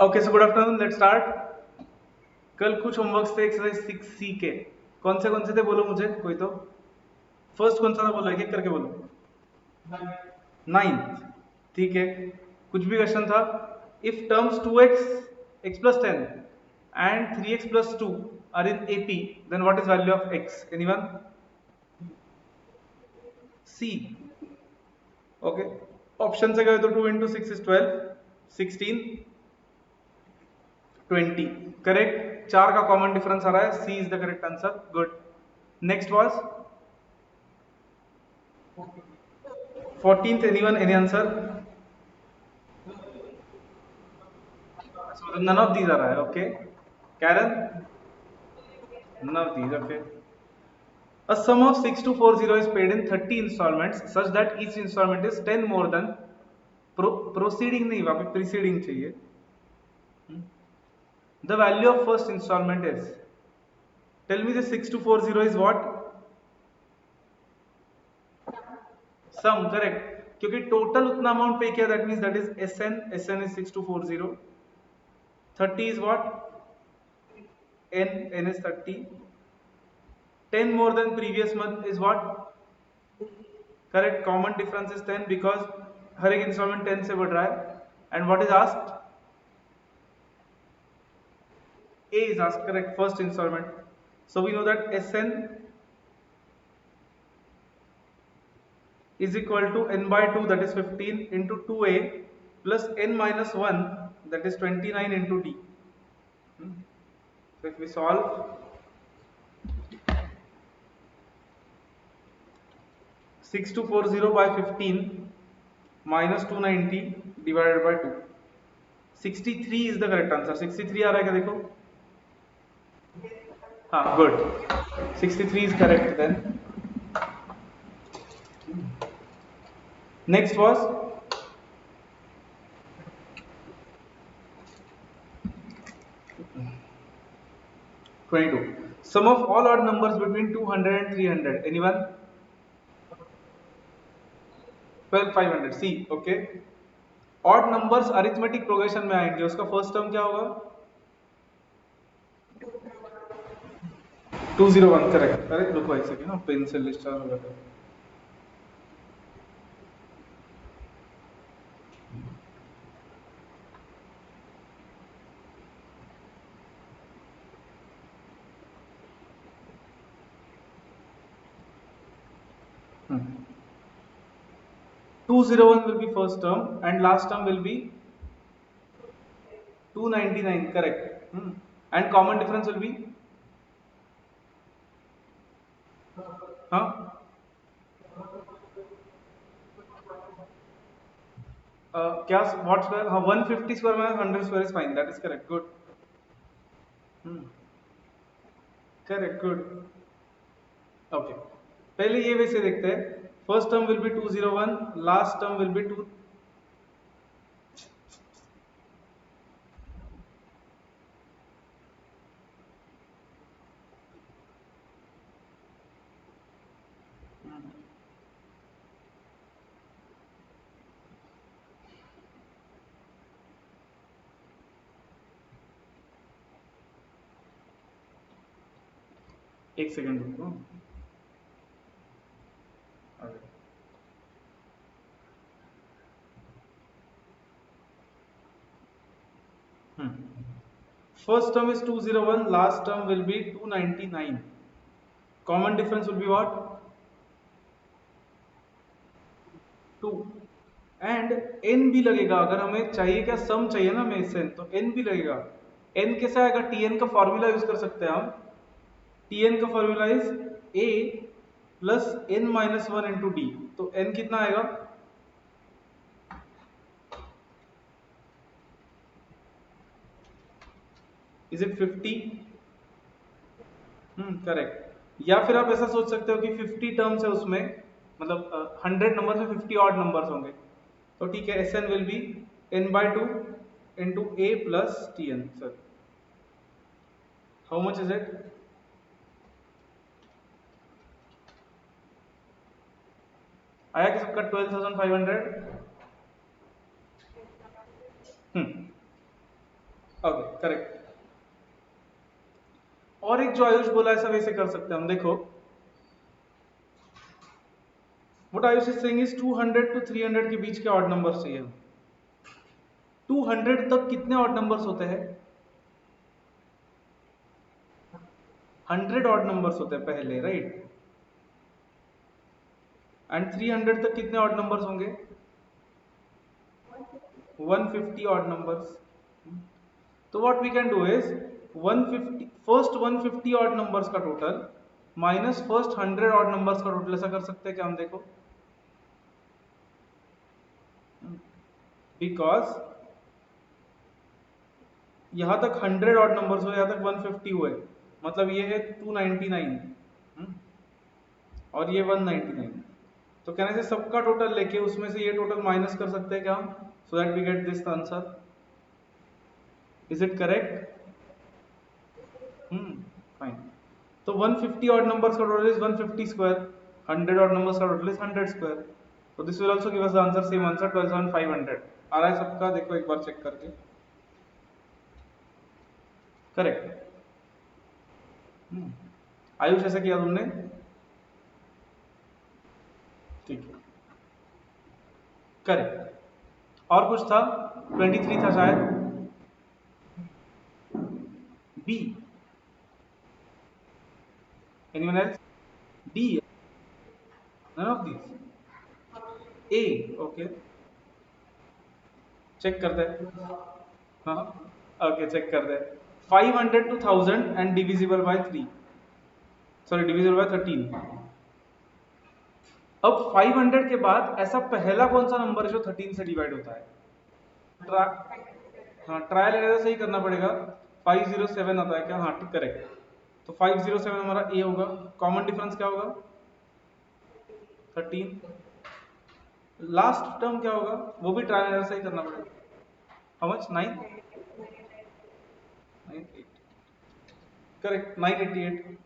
Okay so good afternoon, let's start. कल कुछ homeworks थे एक्सरसाइज 6C के। कौन से थे बोलो मुझे कोई तो। फर्स्ट कौन सा था बोलो, एक एक करके बोलो। नाइन्थ, ठीक है। कुछ भी क्वेश्चन था। If terms 2x x plus 10 and 3x plus 2 are in AP, then what is value of x? Anyone? C. Okay, option से गए तो 2 into 6 is 12, 16, 20। करेक्ट, चार का कॉमन डिफरेंस आ रहा है, C is the correct answer. Good. Next was 14th, anyone, any answer? So none of these are right. Okay. Karen? None of these. Okay. A sum of 6240 is paid in 30 installments such that each installment is 10 more than proceeding नहीं, वहाँ पे preceding चाहिए। The value of first installment is, tell me this 6240 is what? Sum, correct। क्योंकि total उतना amount पे किया, that means that is SN, SN is 6240। 30 is what? N, N is 30। 10 more than previous month is what? Correct, common difference is 10 because हर एक instalment 10 से बढ़ रहा है। And what is asked? A is asked, correct, first installment। So we know that Sn is equal to n by 2, that is 15, into 2A plus n minus 1, that is 29 into D। So if we solve, 6240 by 15 minus 290 divided by 2, 63 is the correct answer। 63 आ रहा है क्या देखो? हाँ, good, 63 is correct then। Next was 22. Sum of all odd numbers between 200 and 300. Anyone? 12,500. C. Okay. Odd numbers arithmetic progression में आएंगे, उसका first term क्या होगा? 201, करेक्ट। अरे रुको एक सेकेंड ना, पेन से लिस्ट हो गया था। Hmm. 201 will be first term and last term will be 299, correct। And common difference will be, हाँ, क्या व्हाट स्क्वायर? हाँ, 150 square minus 100 square is fine, that is correct. Good, correct, good. Okay, पहले ये वैसे देखते हैं। First term will be 201, last term will be 2। एक second रुको। First term is 201, last term will be 299। Common difference will be what? 2। And n भी लगेगा, अगर हमें चाहिए क्या, सम चाहिए ना हमें इससे, तो n भी लगेगा। n कैसा आएगा? tn का फॉर्मूला यूज कर सकते हैं हम। tn का formula is a plus n minus 1 into D. तो n कितना आएगा? Is it 50? करेक्ट। या फिर आप ऐसा सोच सकते हो कि 50 टर्म्स है उसमें, मतलब 100 नंबर में 50 ऑड नंबर्स होंगे। तो ठीक है, Sn will be n by 2 into a plus tn। Sir, how much is it? आया कि सबका 12,500? Okay correct. और एक जो आयुष बोला ऐसा वैसे कर सकते हैं हम, देखो what Ayush is saying is 200 to 300 के बीच के ऑड नंबर्स चाहिए। 200 तक कितने ऑड नंबर्स होते हैं? 100 ऑड नंबर्स होते हैं पहले, राइट? एंड 300 तक कितने ऑड नंबर्स होंगे? 150 ऑड नंबर्स। तो what we can do is 150 first 150 odd numbers का total minus first 100 odd numbers का टोटल, ऐसा कर सकते हैं क्या हम? देखो बिकॉज यहां तक 100 ऑड नंबर्स हुए, यहां तक 150 हुए, मतलब ये है 299 और ये 199। तो कहने से सबका टोटल लेके उसमें से ये टोटल माइनस कर सकते हैं क्या हम, so that we get this answer. Is it correct? Fine. तो 150 ऑड नंबर्स का total is 150 square, 100 odd numbers का टोटल इज 100 स्क्वायर। तो this will also give us the answer, same answer 12500 आ रहा है सबका। देखो एक बार चेक करके, करेक्ट। आयुष ऐसा किया तुमने? ठीक है, करेक्ट। और कुछ था? 23 था शायद। B, anyone else? D, none of these. A, okay check करते हैं। हाँ ओके चेक करते हैं। 500 to 1000 and divisible by 3, sorry divisible by 13। अब 500 के बाद ऐसा पहला कौन सा नंबर है जो 13 से डिवाइड होता है? ट्रा हाँ ट्रायल एरर से ही करना पड़ेगा। 507 आता है क्या? हाँ ठीक, करेक्ट। तो 507 हमारा ए होगा। कॉमन डिफरेंस क्या होगा? 13। लास्ट टर्म क्या होगा? वो भी ट्रायल एरर से ही करना पड़ेगा। How much? 9, करेक्ट 988।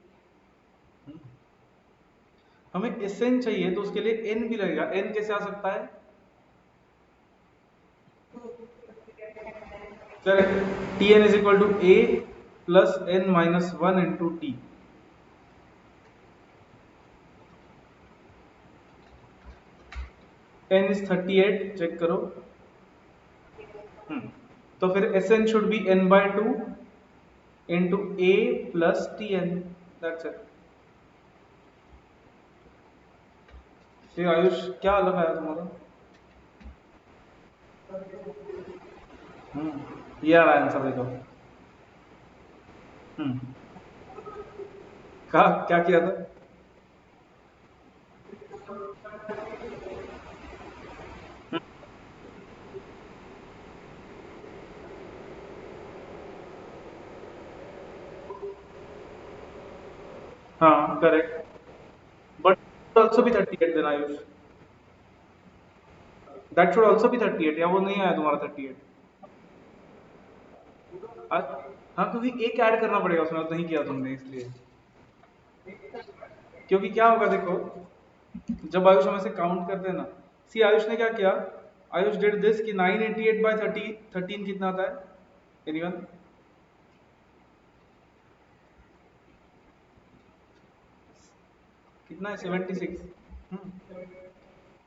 हमें एस एन चाहिए तो उसके लिए एन भी लगेगा। एन कैसे आ सकता है? Correct, T n is equal to A plus N minus 1 into T. N is 38, check करो। तो फिर S n should be n by 2 into A plus T n, that's it. फिर आयुष क्या अलग आया तुम्हारा? ये आ रहा है आंसर, देखो। हम्म कहा क्या किया था? हाँ करेक्ट, बट ऑल्सो भी 38 देना Ayush. That should also be 38, या वो नहीं आया तुम्हारा 38? हाँ क्योंकि एक ऐड करना पड़ेगा उसमें, तो नहीं किया तुमने इसलिए। क्योंकि क्या होगा देखो, जब आयुष हमें से काउंट करते हैं ना, सी आयुष ने क्या किया, आयुष डिड दिस कि 988 बाय 13 कितना आता है? एनीवन? कितना है? 76।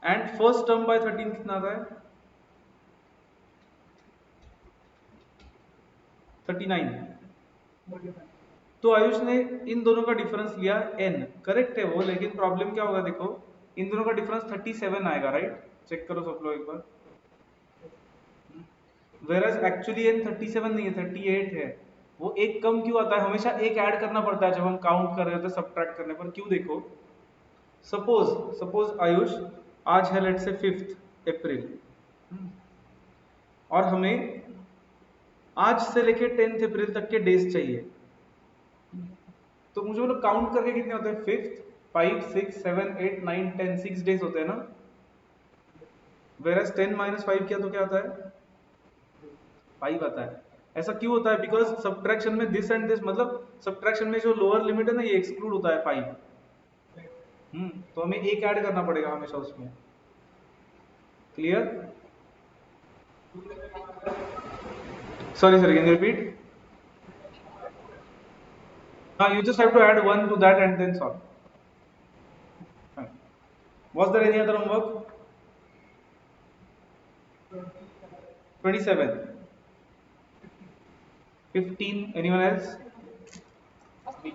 एंड फर्स्ट टर्म बाय 13 कितना आता है? 39। तो आयुष ने इन दोनों का डिफरेंस लिया n, करेक्ट है वो, लेकिन प्रॉब्लम क्या होगा देखो, इन दोनों का डिफरेंस 37 आएगा, राइट? चेक करो सब लोग एक बार। वेरस एक्चुअली n 37 नहीं है, 38 है। वो एक कम क्यों आता है? हमेशा एक ऐड करना पड़ता है जब हम काउंट कर रहे होते हैं सब्ट्रैक्ट करने पर। क्यों? देखो सपोज सपोज आयुष आज है लेट से 5 अप्रैल, और हमें आज से लेके 10 अप्रैल तक के डेज चाहिए। तो मुझे बोलो काउंट करके कितने होते हैं? 5, 5, 6, 7, 8, 9, 10, 6 डेज होते हैं ना। वेरस 10 माइनस 5 किया तो क्या आता है? 5 आता है। ऐसा क्यों होता है? बिकॉज सब्ट्रैक्शन में दिस एंड दिस, मतलब सब्ट्रैक्शन में जो लोअर लिमिट है ना, ये एक्सक्लूड होता है 5। तो हमें एक ऐड करना पड़ेगा हमेशा उसमें। Clear? Sorry, can you repeat? You just have to add 1 to that and then solve. Fine. Was there any other homework? 27. 15. Anyone else? Me.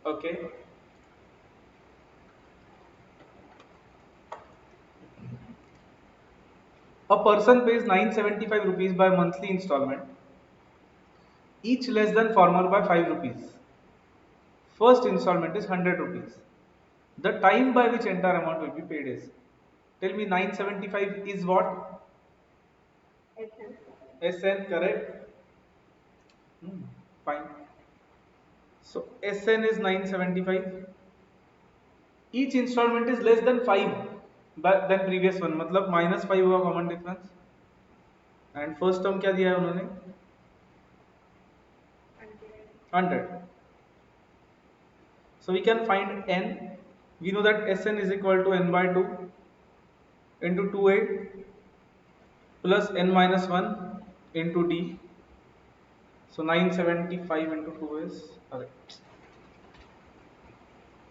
Okay. A person pays 975 rupees by monthly installment, each less than former by 5 rupees. First installment is 100 rupees. The time by which entire amount will be paid is. Tell me 975 is what? SN, correct? Fine. So SN is 975. Each installment is less than 5 than previous one. मतलब -5 हुआ common difference. And first term क्या दिया है उन्होंने? 100. So we can find n. We know that Sn is equal to n by 2 into 2a plus n minus 1 into d. So 975 into 2 is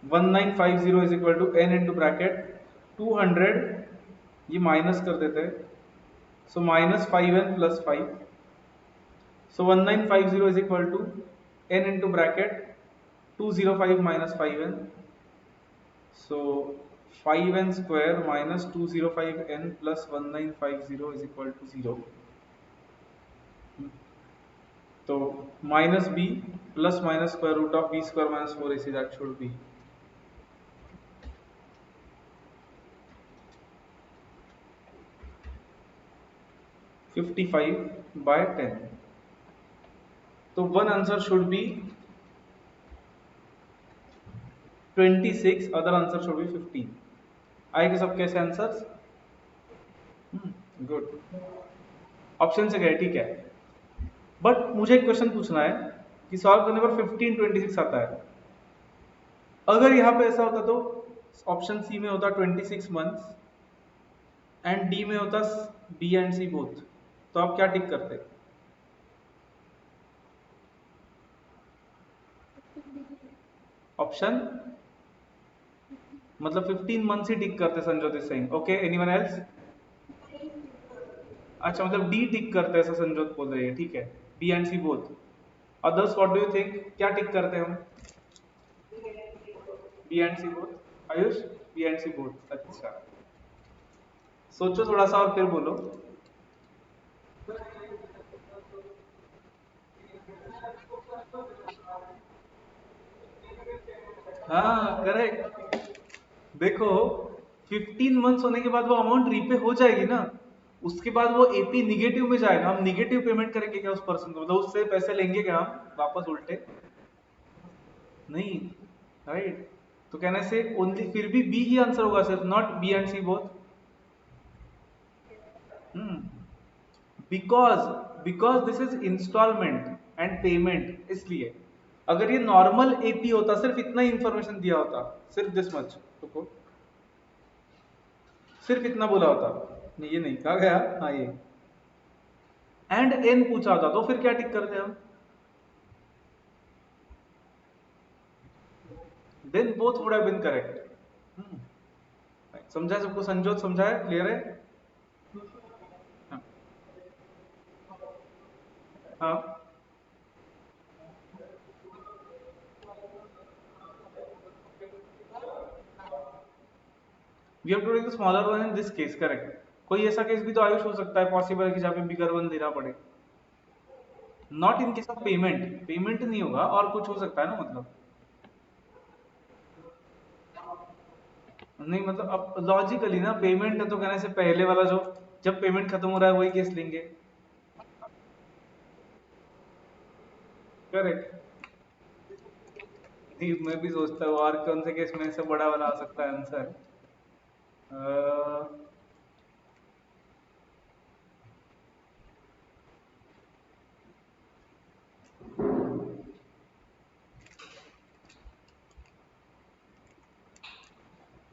1950 is equal to n into bracket 200. ये minus कर देते हैं. So minus 5n plus 5. So 1950 is equal to n into bracket 205 minus 5n. So 5n square minus 205n plus 1950 is equal to 0. So minus b plus minus square root of b square minus 4ac, that should be 55 by 10. So one answer should be 26, other answer should be 15. आएंगे सब कैसे answers? Good. Option से गए, ठीक है. But मुझे एक question पूछना है कि सॉल्व करने पर 1526 आता है. अगर यहाँ पे ऐसा होता तो ऑप्शन सी में होता 26 मंथ्स एंड डी में होता बी एंड सी बोथ, तो आप क्या टिक करते? ऑप्शन मतलब 15 मंथ्स ही टिक करते Sanjyot is saying. Okay, anyone else? अच्छा, मतलब डी टिक करते ऐसा संजोत बोल रही है, ठीक है. B and C both. Others what do you think, क्या टिक करते हैं हम? B and C both. Ayush, B and C both. अच्छा, सोचो थोड़ा सा और फिर बोलो. हाँ, करेक्ट. देखो 15 मंथ्स होने के बाद वो अमाउंट रीपे हो जाएगी ना, उसके बाद वो एपी निगेटिव में जाएगा. हम निगेटिव पेमेंट करेंगे क्या उस पर्सन को? मतलब उससे पैसे लेंगे क्या हम वापस उल्टे? नहीं, राइट. तो कहने से ओनली फिर भी बी ही आंसर होगा सिर्फ, not B and C both. Because because this is installment and payment, इसलिए. अगर ये नॉर्मल एपी होता, सिर्फ इतना ही इंफॉर्मेशन दिया होता, सिर्फ दिस मच, तो सिर्फ इतना बोला होता. नहीं, ये नहीं कहा गया. हाँ, ये एंड एन पूछा होता तो फिर क्या टिक करते हम? Then both would have been correct. समझा सबको? संजोत समझा है? क्लियर है? हाँ. हाँ. We have to take the smaller one in this case, correct. कोई ऐसा केस भी तो आयुष हो सकता है, पॉसिबल है कि जहाँ पे बिगर वन देना पड़े. Not in case of payment. Payment नहीं होगा, और कुछ हो सकता है ना, मतलब. नहीं, मतलब अब लॉजिकली ना, पेमेंट है तो कहने से पहले वाला जो, जब पेमेंट खत्म हो रहा है वही केस लेंगे. करेक्ट. नहीं, मैं भी सोचता हूँ और कौन से केस में से बड़ा वाला आ सकता है आंसर.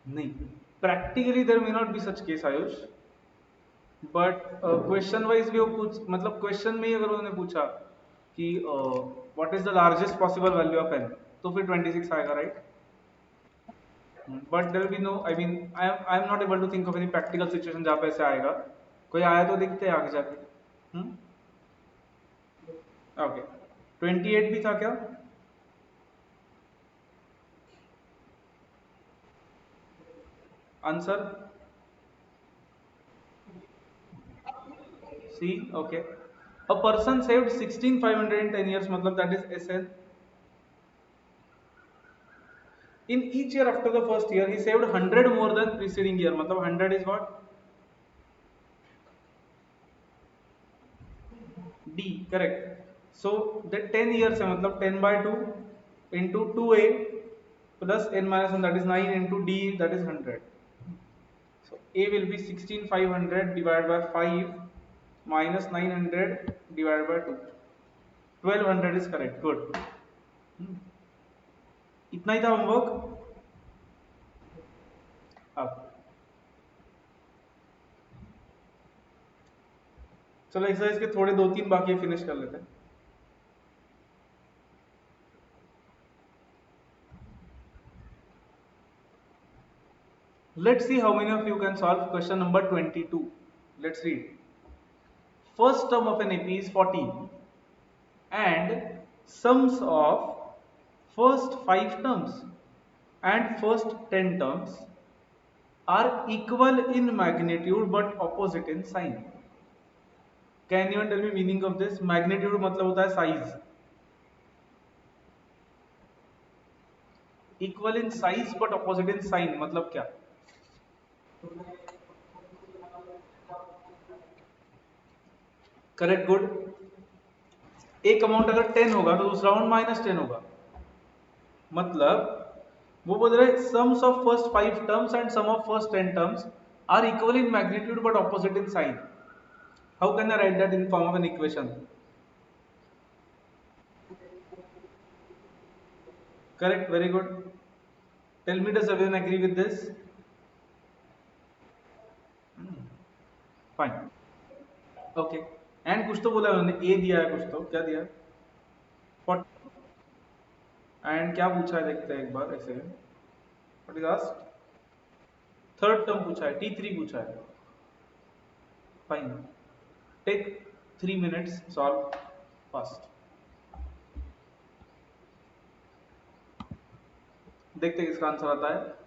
नहीं, practically there may not be such case, Ayush, but question wise भी वो पूछ, मतलब क्वेश्चन में ही अगर उन्होंने पूछा कि what is the largest possible value of n, तो फिर 26 आएगा, right? But there will be no, I mean I am not able to think of any practical situation जहाँ पे ऐसे आएगा। कोई आया तो देखते हैं आगे जाके। ओके, 28 भी था क्या? Answer C. Okay, a person saved 16500 in 10 years, मतलब that is SN. In each year after the first year he saved 100 more than preceding year, मतलब 100 is what? D, correct. So that 10 years है, मतलब 10 by 2 into 2a plus n minus 1, that is 9, into D, that is 100. So a will be 16500 divided by 5 minus 900 divided by 2. 1200 is correct. Good. इतना ही था homework. अब चलो exercise के थोड़े 2-3 बाकी finish कर लेते हैं। Let's see how many of you can solve question number 22. Let's read. First term of an AP is 14 and sums of first 5 terms and first 10 terms are equal in magnitude but opposite in sign. Can anyone tell me meaning of this? Magnitude मतलब होता है size. Equal in size but opposite in sign मतलब क्या? Correct, good. एक amount अगर 10 होगा तो दूसरा अमाउंट -10 होगा, मतलब वो बोल रहे sums of first 5 terms and sum of first 10 terms are equal in magnitude but opposite in sign. How can I write that in form of an equation? Correct, very good. Tell me, does everyone agree with this? Fine. Okay. And कुछ तो बोला उन्होंने, ए दिया है, कुछ तो क्या दिया है? एंड क्या पूछा है देखते हैं एक बार ऐसे। What is asked? Third term पूछा है, T3 पूछा है। Fine, take 3 minutes, solve fast. देखते हैं किसका आंसर आता है।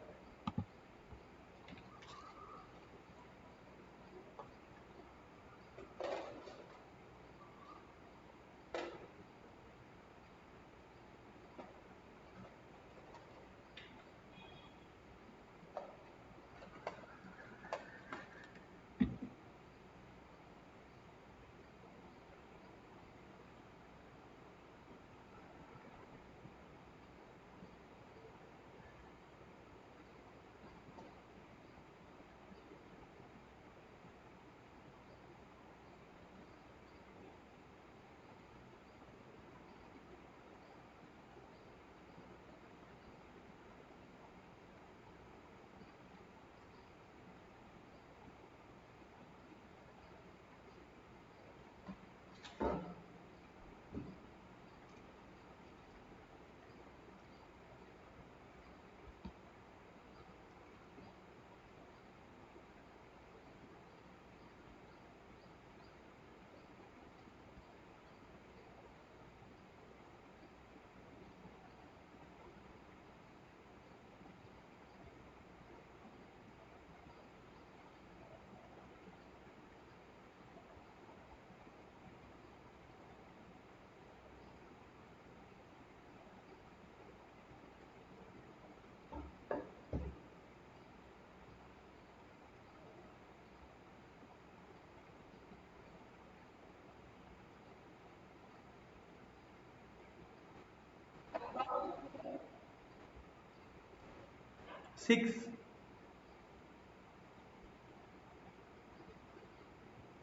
सिक्स,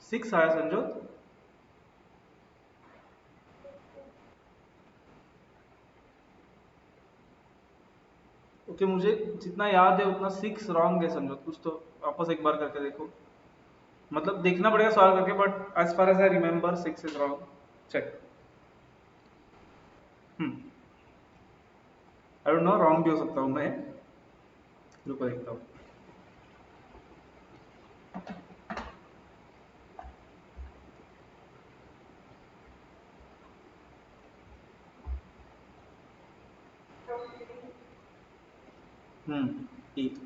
6 आया संजोत। ओके, मुझे जितना याद है उतना 6 रॉन्ग है संजोत, कुछ तो वापस एक बार करके देखो। मतलब देखना पड़ेगा सॉल्व करके, but as far as I remember 6 is wrong. Check. I don't know, wrong भी हो सकता हूँ मैं. रुको देखता हूँ. ठीक.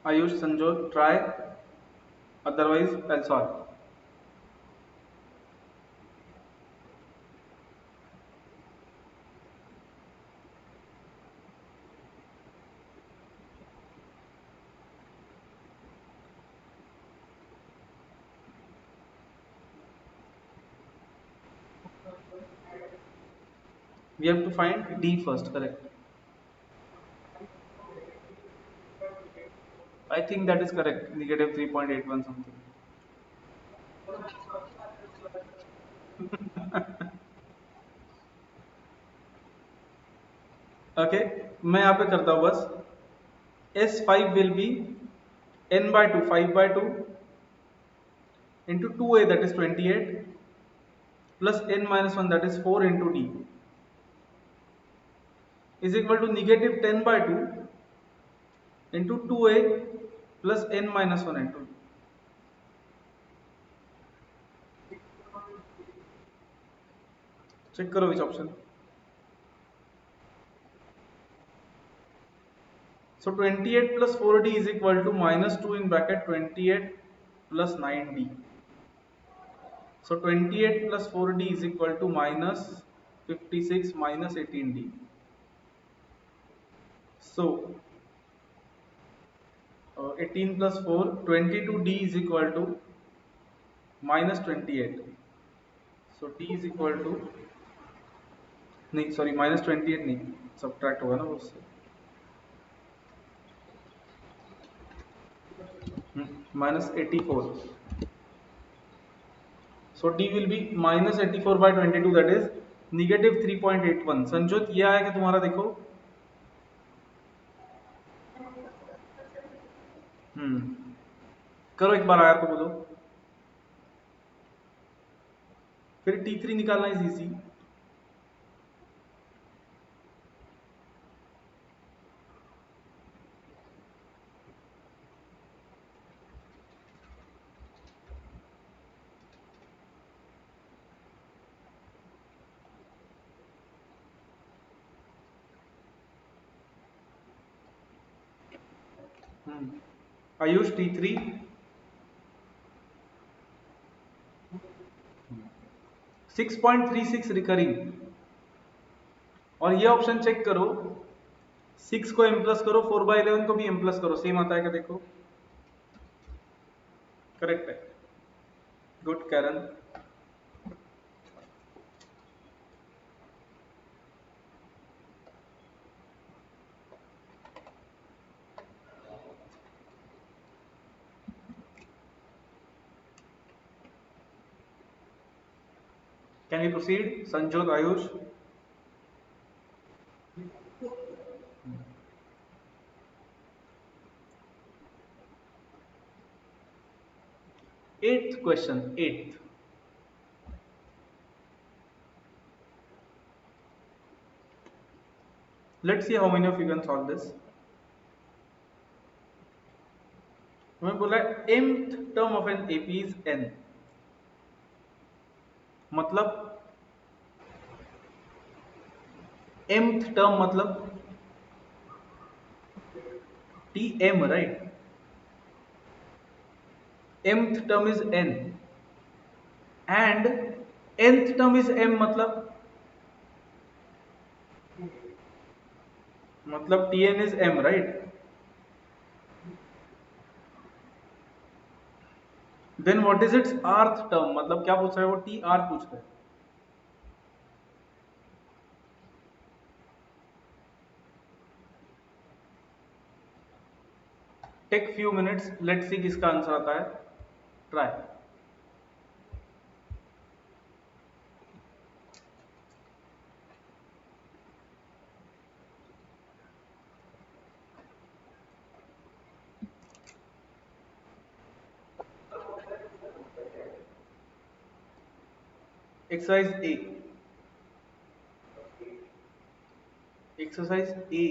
Ayush, Sanjot, try, otherwise I solve. We have to find D first, correct? I think that is correct. Negative 3.81 something. Okay, मैं यहाँ पे करता हूँ बस. S5 will be n by 2, 5 by 2 into 2a, that is 28, plus n minus 1, that is 4 into D, is equal to negative 10 by 2 into 2a plus n minus 1 into D. Check करो which option. So 28 plus 4D is equal to minus 2 in bracket 28 plus 9D. So 28 plus 4D is equal to minus 56 minus 18D. So 18 plus 4, 22D is equal to minus 28. So D is equal to, नहीं sorry, minus 28 नहीं, subtract होगा ना वो उससे. minus 84. So D will be minus 84 by 22, that is negative 3.81. Sanjyot ये आया क्या तुम्हारा, देखो. करो एक बार, आया तो बोलो. फिर T3 निकालना is easy. Ayush T3 6.36 recurring. और ये ऑप्शन चेक करो, 6 को m प्लस करो, 4/11 को भी m प्लस करो, सेम आता है क्या देखो. करेक्ट है. Good Karen. Can we proceed? Sanjot, Ayush. Eighth question, eighth. Let's see how many of you can solve this. हमें बोला है mth term of an AP is n. मतलब mth term मतलब Tm, right? mth term is n and nth term is m, मतलब Tn is m, right? Then what is its rth term? मतलब क्या पूछ रहा है वो, Tr पूछ रहा है. Take few minutes, let's see किसका आंसर आता है. Try. Exercise A, exercise A,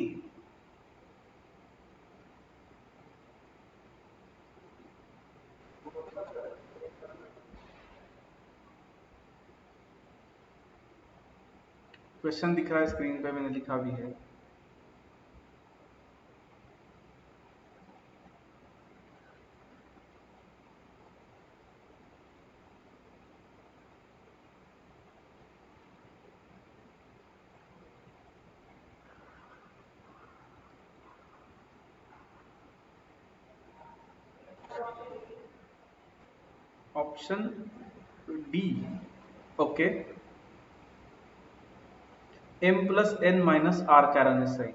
question दिख रहा है स्क्रीन पे, मैंने लिखा भी है। Option D, okay, m+n - r कारण is सही।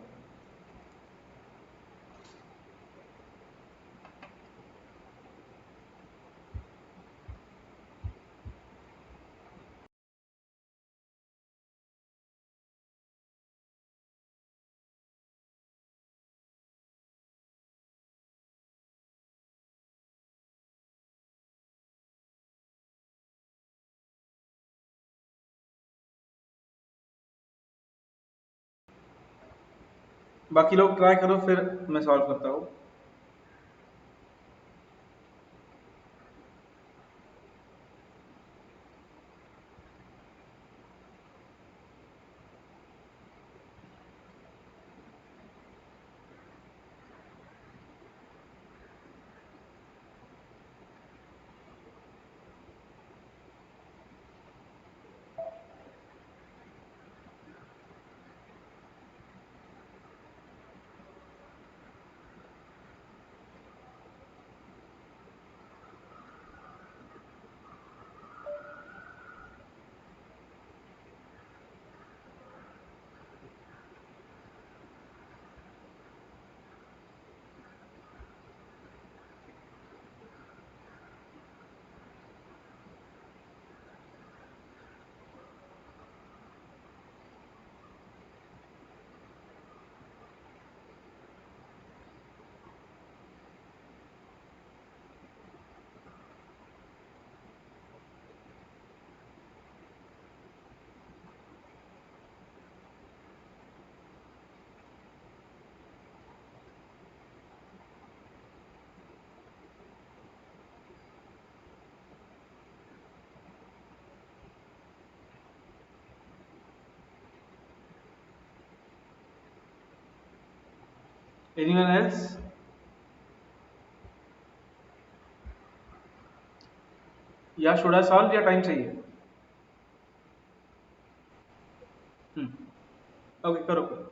बाकी लोग ट्राई करो, फिर मैं सॉल्व करता हूँ। Anyone else? या शुड आई सॉल्व, या टाइम चाहिए? ओके, करो करो।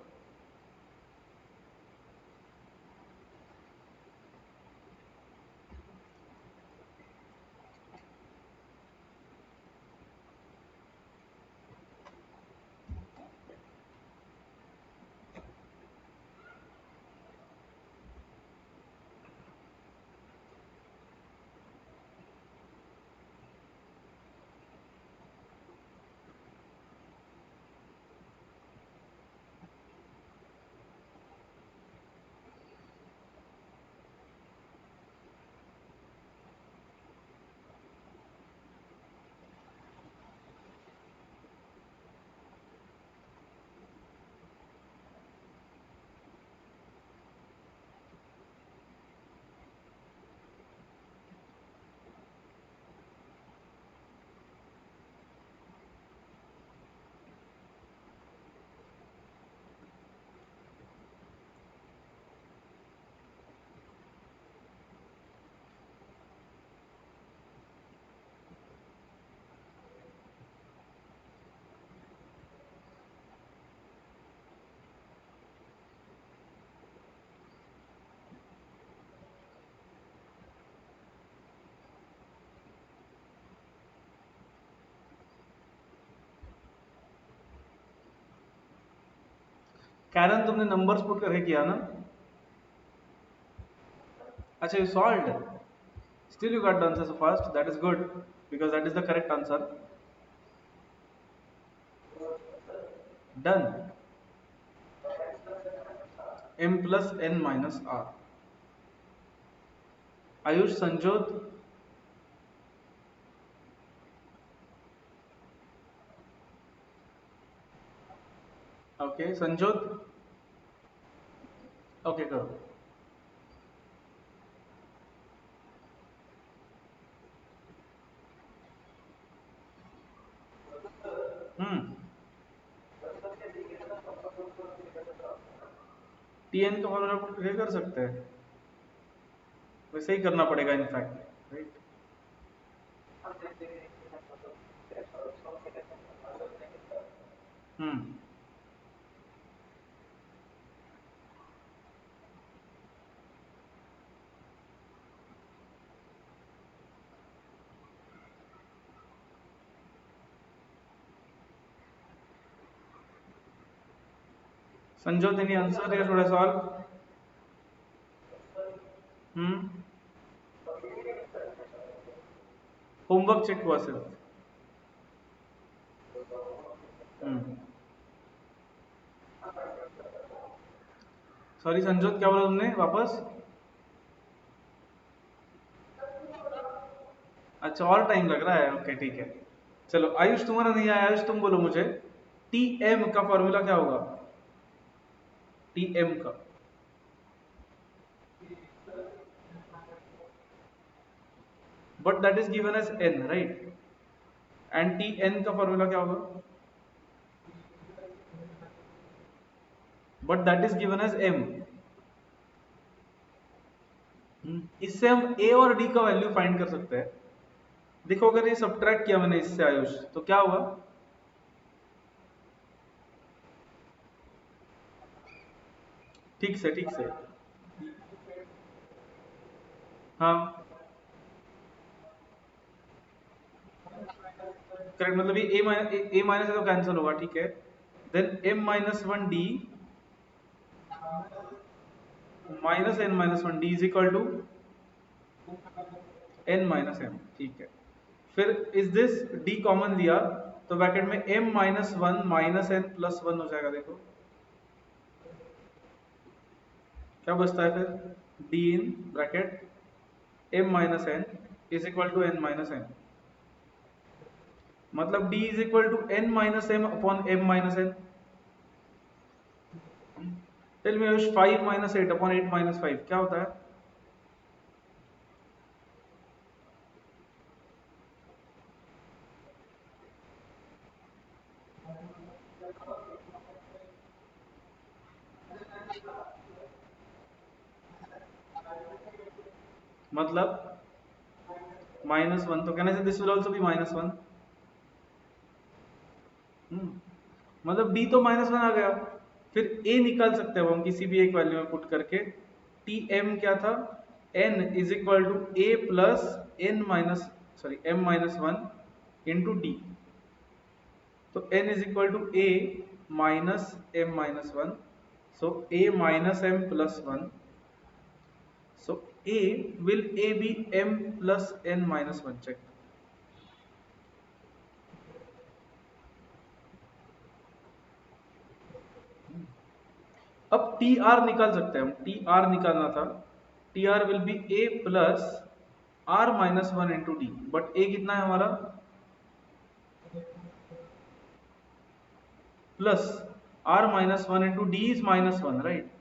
कैरन, तुमने नंबर्स पुट करके किया ना? अच्छा, you solved. Still you got the answer so fast. That is good because that is the correct answer. Done. M plus n minus r. Ayush, Sanjot. Okay, Sanjot. Okay, करो. हम्म. Tn का formula put करके कर सकते हैं. वैसे ही करना पड़ेगा in fact, right? हम्म. Sanjyot, any answer या थोड़ा सॉल्व? हम्म. होमवर्क चेक हुआ सिर्फ. हम्म. सॉरी संजोत, क्या बोला तुमने वापस? अच्छा, और टाइम लग रहा है. ओके, ठीक है. चलो आयुष, तुम्हारा नहीं आया. आयुष तुम बोलो मुझे, टी एम का फॉर्मूला क्या होगा? टी एम का. But that is given as n, right? And T n का फॉर्मूला क्या होगा? But that is given as m. इससे हम ए और डी का वैल्यू फाइंड कर सकते हैं. देखो, अगर ये सब्ट्रैक्ट किया मैंने इससे आयुष, तो क्या होगा? ठीक से, ठीक से. हाँ, करेक्ट. मतलब ये ए माइनस तो कैंसिल होगा, ठीक है. Then m minus one d minus n minus one d is equal to N minus m, ठीक है. फिर इज दिस डी कॉमन लिया तो ब्रैकेट में m minus one minus n plus one हो जाएगा. देखो क्या बचता है फिर? D in bracket m minus n is equal to N minus n. मतलब d is equal to N minus m upon m minus n. Tell me Ayush, 5 minus 8 upon 8 minus 5 क्या होता है? मतलब माइनस वन, तो कहने से this will also be minus one. मतलब d तो माइनस वन आ गया. फिर a निकाल सकते हैं हम किसी भी एक वैल्यू में पुट करके. टी एम क्या था? n is equal to a plus N minus, sorry m minus one into D. तो n is equal to a minus m minus one. So a minus m plus one. So A will A be m plus n minus 1? Check. अब T r निकाल सकते हैं हम. T r निकालना था. T r will be A plus r minus one into d. But A कितना है हमारा? Plus r minus one into d is minus one, right?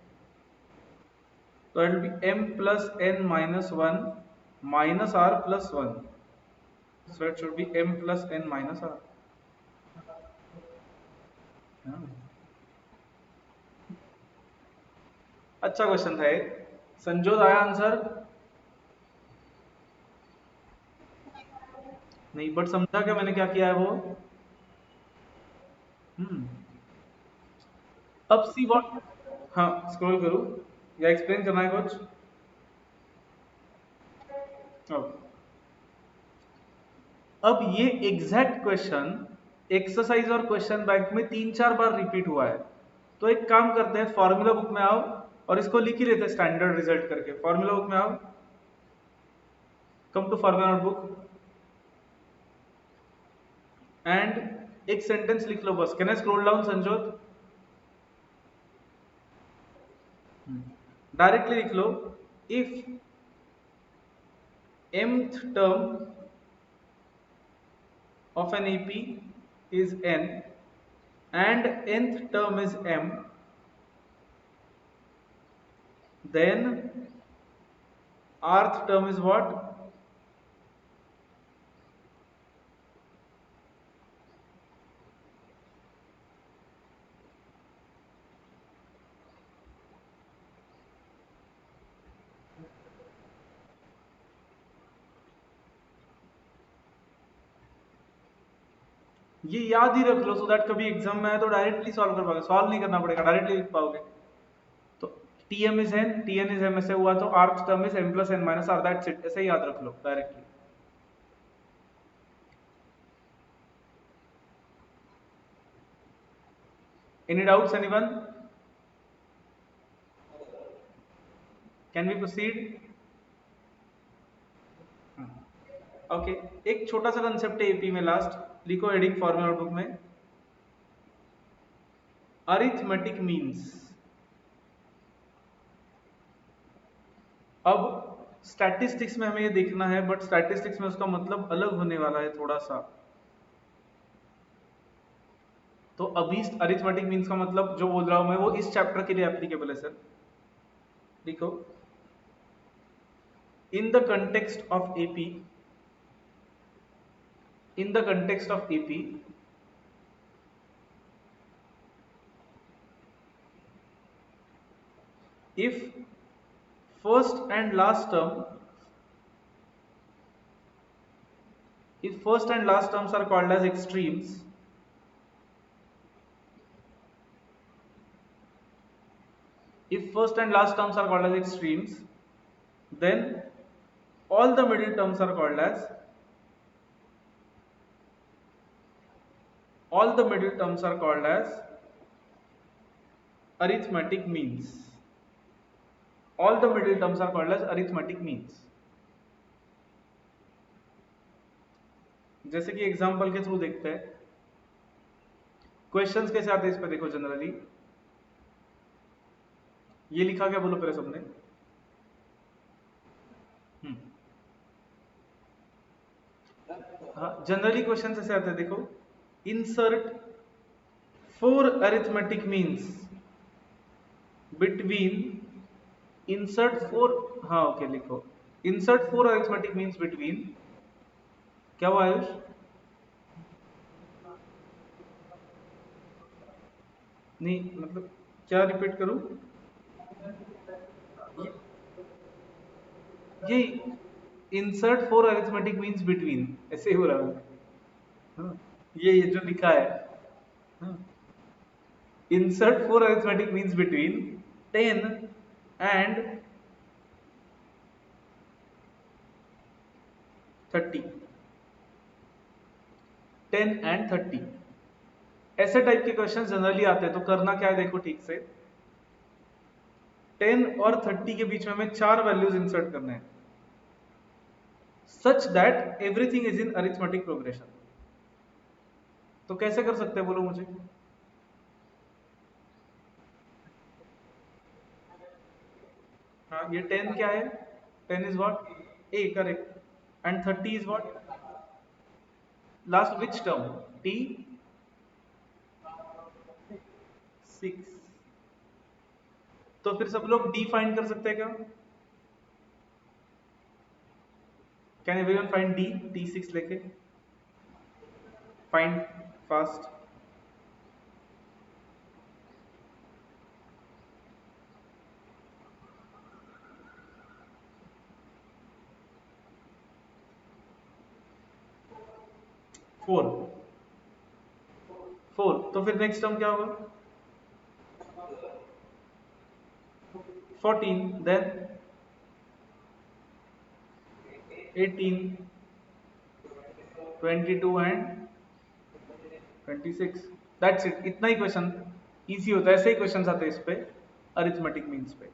So it will be m plus n minus 1 minus r plus 1. So it should be m plus n minus r. अच्छा question था ये. संजोत, आया answer? नहीं, but समझा क्या मैंने क्या किया है वो? हम्म. अब सी व्हाट. हाँ, स्क्रॉल करूँ या एक्सप्लेन करना है कुछ? ओके. अब ये एग्जैक्ट क्वेश्चन एक्सरसाइज और क्वेश्चन बैंक में 3-4 बार रिपीट हुआ है. तो एक काम करते हैं, फॉर्मूला बुक में आओ और इसको लिख ही लेते हैं स्टैंडर्ड रिजल्ट करके. फॉर्मूला बुक में आओ. Come to for my notebook and एक सेंटेंस लिख लो बस. Can I scroll down Sanjot? Directly लिख लो. If mth term of an AP is n and nth term is m, then rth term is what? ये याद ही रख लो सो दैट कभी एग्जाम में आए तो डायरेक्टली सॉल्व कर पाओगे. सॉल्व नहीं करना पड़ेगा, डायरेक्टली लिख पाओगे. तो tm is n, tn is m ऐसे हुआ तो rth term is m plus n minus r. That's it. ऐसे ही याद रख लो directly. Any doubts, anyone? Can we proceed? Okay एक छोटा सा कंसेप्ट है एपी में. लास्ट लिखो हेडिंग फॉर्मूला नोटबुक में, अरिथमेटिक मीन्स. अब स्टैटिस्टिक्स में हमें ये देखना है, बट स्टैटिस्टिक्स में उसका मतलब अलग होने वाला है थोड़ा सा. तो अभी अरिथमेटिक मीन्स का मतलब जो बोल रहा हूं मैं वो इस चैप्टर के लिए एप्लीकेबल है सर. देखो, in the context of AP, in the context of AP, if first and last terms are called as extremes, then all the middle terms are called as arithmetic means. All the middle terms are called as arithmetic means. जैसे कि example के through देखते हैं. Questions कैसे आते हैं इस पे देखो. जनरली ये लिखा क्या बोलो पहले सबने. हाँ, जनरली क्वेश्चंस ऐसे आते हैं. देखो, insert 4 arithmetic means between हाँ ओके लिखो insert 4 arithmetic means between. क्या हुआ आयुष? नहीं मतलब क्या रिपीट करूं? ये insert 4 arithmetic means between ऐसे ही हो रहा है. हाँ, ये जो लिखा है. हाँ, insert 4 arithmetic means between 10 and 30. 10 and 30 ऐसे टाइप के क्वेश्चन जनरली आते हैं. तो करना क्या है देखो ठीक से. 10 और 30 के बीच में हमें 4 वैल्यूज इंसर्ट करने हैं such that everything is in arithmetic progression. तो कैसे कर सकते हैं बोलो मुझे. हाँ, ये 10 क्या है? 10 is what? A, correct. And 30 is what? Last which term? T 6. तो फिर सब लोग डी फाइंड कर सकते हैं क्या? Can everyone find D? T6 लेके फाइंड फास्ट. फोर. तो फिर नेक्स्ट टर्म क्या होगा? 14. Then 18, 22 and 26. That's it. इतना ही क्वेश्चन इजी होता है. ऐसे ही क्वेश्चन आते हैं इस पे अरिथमेटिक मीन्स पे.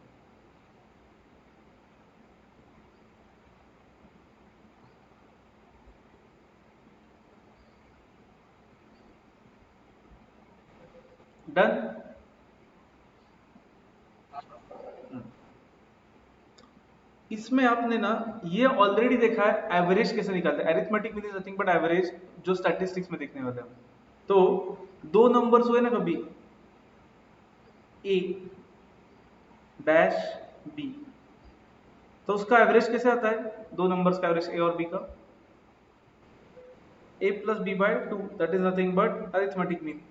डन। इसमें आपने ना ये ऑलरेडी देखा है एवरेज कैसे निकालते हैं। Arithmetic mean is nothing but average, जो स्टैटिस्टिक्स में देखने वाले हैं। तो दो नंबर्स हुए ना कभी, ए डैश बी, तो उसका एवरेज कैसे आता है, दो नंबर्स का एवरेज ए और बी का, a plus b by two, that is nothing but arithmetic mean.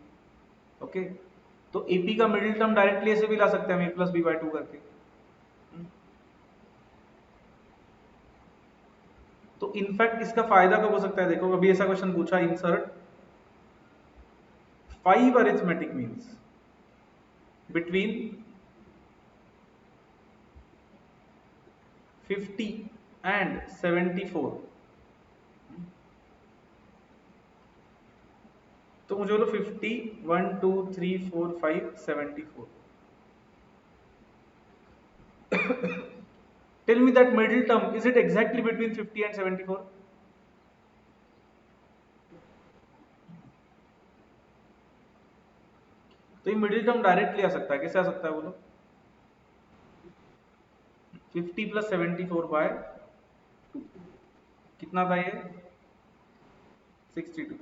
Okay, तो एपी का मिडिल टर्म डायरेक्टली ऐसे भी ला सकते हैं हम, a plus b by two करके। तो इनफैक्ट इसका फायदा कब हो सकता है, देखो अभी ऐसा क्वेश्चन पूछा, insert 5 arithmetic means between 50 and 74। तो मुझे बोलो 50, 1 2 3 4 5 74। Tell me that middle term, is it exactly between 50 and 74? तो ये मिडिल टर्म डायरेक्टली आ सकता है, कैसे आ सकता है बोलो, 50 प्लस 74 बाय 2, कितना था ये, 62।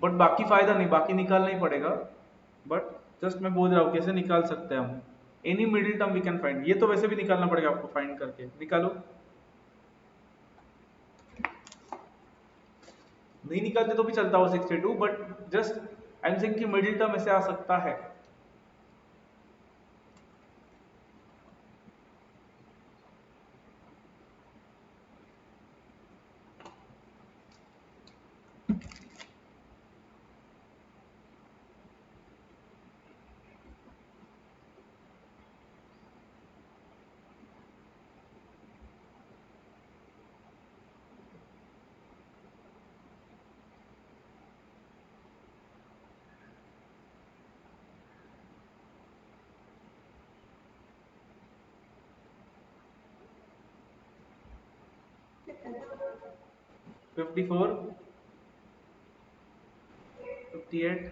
बट बाकी फायदा नहीं, बाकी निकालना ही पड़ेगा, बट जस्ट मैं बोल रहा हूँ कैसे निकाल सकते हैं हम। Any middle term we can find, ये तो वैसे भी निकालना पड़ेगा आपको, फाइंड करके निकालो। नहीं निकालते तो भी चलता हो 62, but just I am saying कि मिडिल टर्म ऐसे आ सकता है। Fifty four, 58,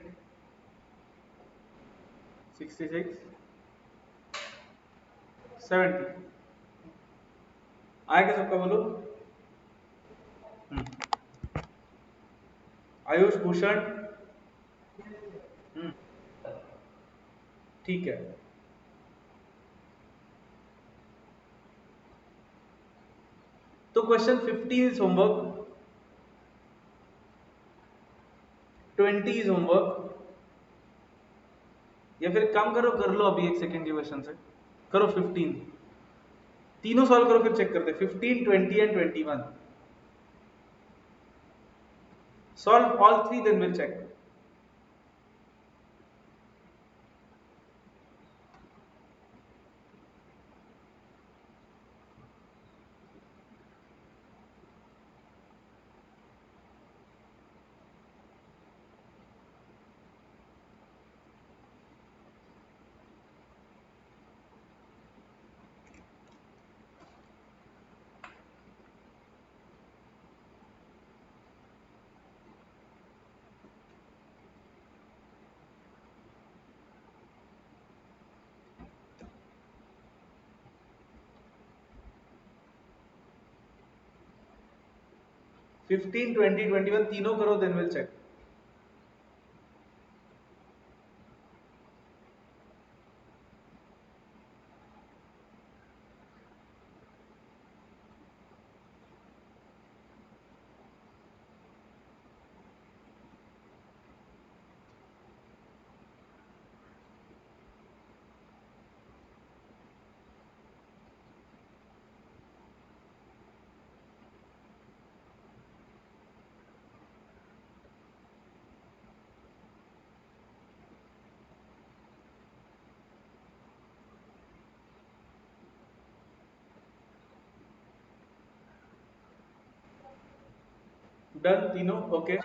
66, 70। आएगा सबका बोलो। हम्म, आयुष भूषण। हम्म, ठीक है। तो question 50 is homework, 20 is homework, या फिर काम करो, कर लो अभी एक सेकेंड के क्वेश्चन से, करो 15, तीनों सॉल्व करो फिर चेक करते, 15 20 and 21, solve all three then will check. Fifteen 20 21 तीनों करो देन विल चेक। डन तीनों, ओके।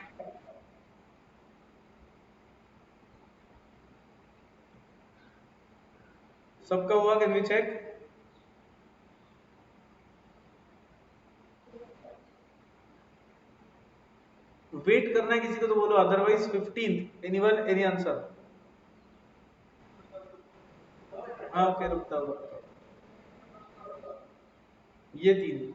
सबका हुआ, कैन वी चेक? वेट करना है किसी को तो बोलो, अदरवाइज 15, एनीवन, एनी आंसर? हाँ ओके, रुकता हूँ। ये तीन।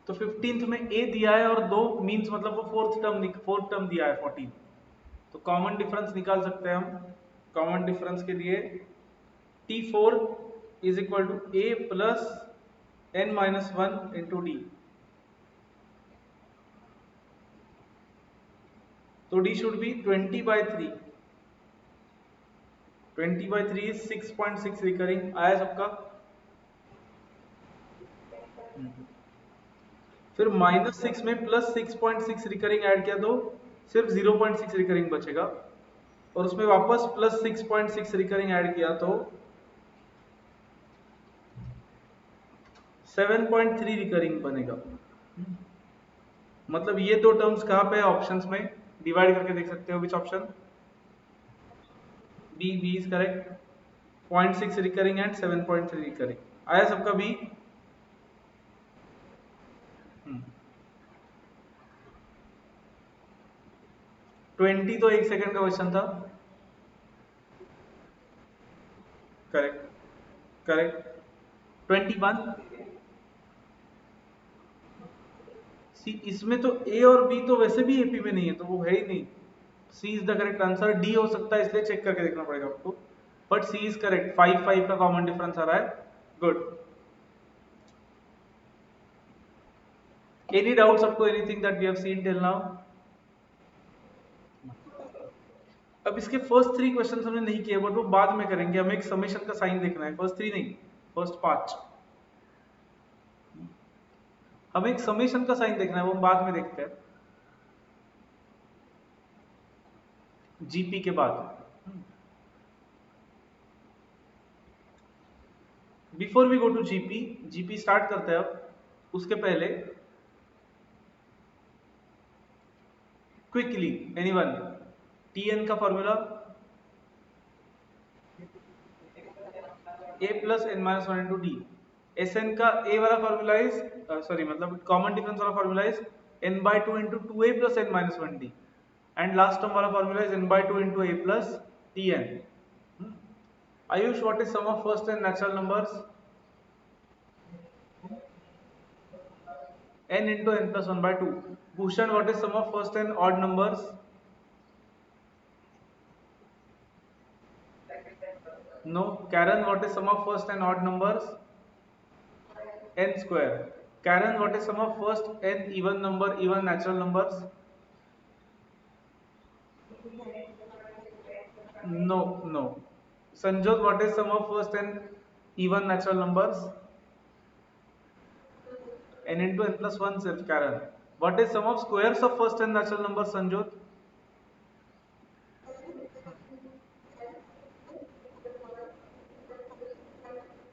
तो 15th में ए दिया है और दो मींस मतलब वो फोर्थ टर्म दिया है 14। तो कॉमन डिफरेंस निकाल सकते हैं हम। कॉमन डिफरेंस के लिए T4 is equal to A plus n minus one into D. तो D should be 20/3। 20/3 is 6.6 recurring आया सबका। फिर -6 में +6.6 रिकरिंग ऐड किया तो सिर्फ 0.6 रिकरिंग बचेगा, और उसमें वापस +6.6 रिकरिंग ऐड किया तो 7.3 रिकरिंग बनेगा। मतलब ये दो टर्म्स कहाँ पे है ऑप्शंस में, डिवाइड करके देख सकते हो which option. B is correct. 0.6 recurring and 7.3 recurring आया सबका बी। 20 तो 1 सेकंड का क्वेश्चन था। Correct correct. 21 सी, इसमें तो ए और बी तो वैसे भी एपी में नहीं है, तो वो है ही नहीं। C is the correct answer. D हो सकता है, इसलिए चेक करके देखना पड़ेगा आपको, बट सी इज करेक्ट। 5 का कॉमन डिफरेंस आ रहा है। Good. Any doubts up to anything that we have seen till now? अब इसके फर्स्ट 3 क्वेश्चन हमने नहीं किए, बट वो बाद में करेंगे। हमें एक समेशन का साइन देखना है, फर्स्ट 3 नहीं, फर्स्ट 5। हमें एक समेशन का साइन देखना है, वो हम बाद में देखते हैं, जीपी के बाद। Before we go to GP, GP start करते हैं अब। उसके पहले क्विकली एनीवन, टीएन का फॉर्मूला A plus N minus one into D. S N का ए वाला फॉर्मूला इज, सॉरी मतलब कॉमन डिफरेंस वाला formula is N by two into two A plus N minus one D, and last term वाला formula is N by two into A plus T N. Ayush, what is some of first and natural numbers? n into n plus 1 by 2. Bhushan, what is sum of first and odd numbers? No. Karen, what is sum of first and odd numbers? N square. Karen, what is sum of first n even number, even natural numbers? No, no. Sanjot, what is sum of first and even natural numbers? N into n plus 1, sir, Karen. What is sum of squares of first and natural numbers, Sanjot?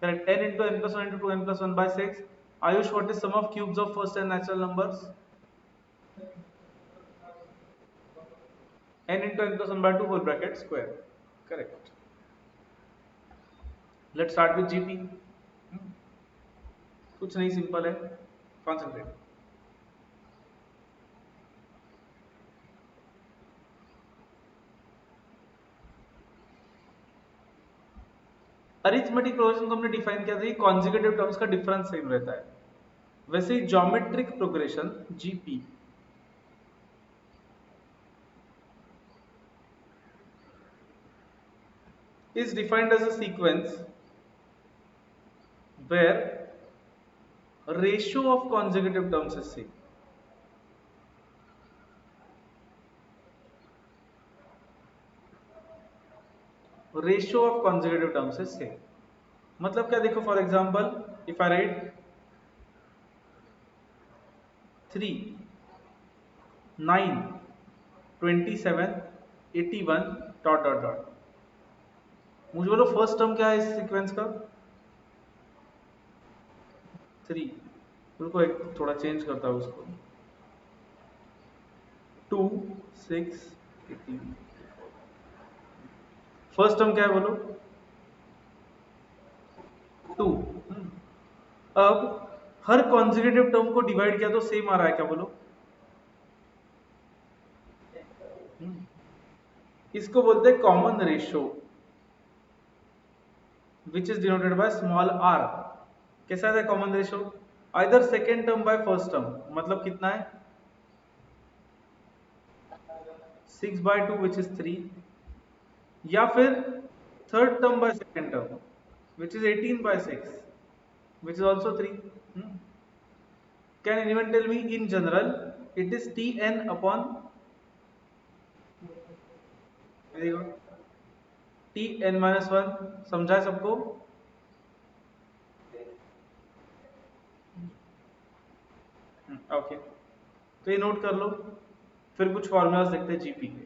Correct. N into n plus 1 into 2n plus 1 by 6. Ayush, what is sum of cubes of first and natural numbers? N into n plus 1 by 2 whole bracket square. Correct. Let's start with GP. कुछ नहीं, simple है, concentrate. Arithmetic progression को हमने define किया था कि consecutive terms का difference same रहता है। वैसे ही geometric progression GP is defined as a sequence where ratio of consecutive terms is same. Ratio of consecutive terms is same. मतलब क्या, देखो for example if I right 3, 9, 27, 81 dot dot dot, मुझे बोलो first term क्या है इस sequence का? 3। रुको एक थोड़ा चेंज करता हूँ उसको। 2, 6, 18। फर्स्ट टर्म क्या है बोलो? 2। अब हर कॉन्जिक्यूटिव टर्म को डिवाइड किया तो सेम आ रहा है क्या बोलो? इसको बोलते हैं common ratio which is denoted by small r. कैसा है common ratio? Either second term by first term, मतलब कितना है? 6/2 विच इज 3, या फिर third term by second term which is 18/6 which is also 3. Can anyone tell me in general it is Tn upon, very good, Tn minus 1, समझा है सबको? Okay, तो ये नोट कर लो। फिर कुछ फॉर्मूलाज देखते हैं जीपी के,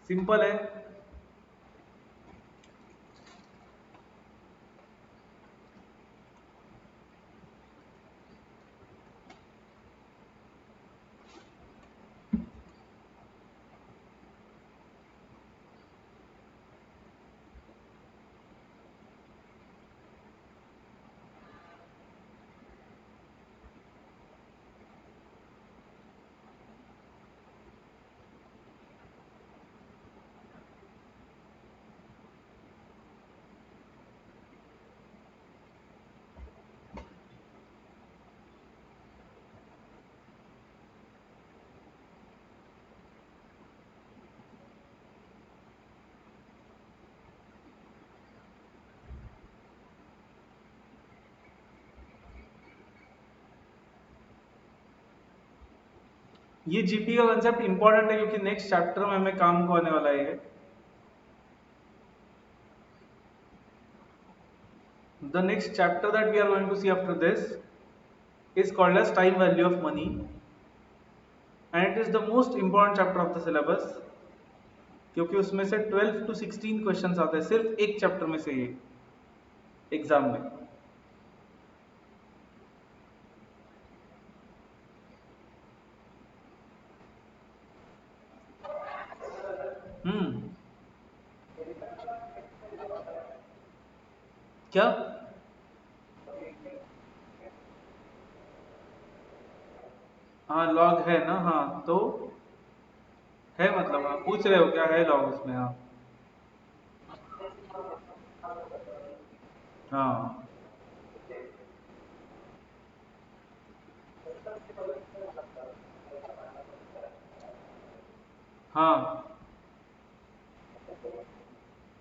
सिंपल है। ये जीपी का कंसेप्ट इंपॉर्टेंट है क्योंकि नेक्स्ट चैप्टर में हमें काम को आने वाला है। The next chapter that we are going to see after this is called as time value of money, and it is the most important chapter of the syllabus क्योंकि उसमें से 12 to 16 क्वेश्चंस आते हैं सिर्फ एक चैप्टर में से, ये एग्जाम में। क्या? हाँ लॉग है ना, हाँ तो है, मतलब आप पूछ रहे हो क्या है लॉग उसमें? हाँ हाँ हाँ,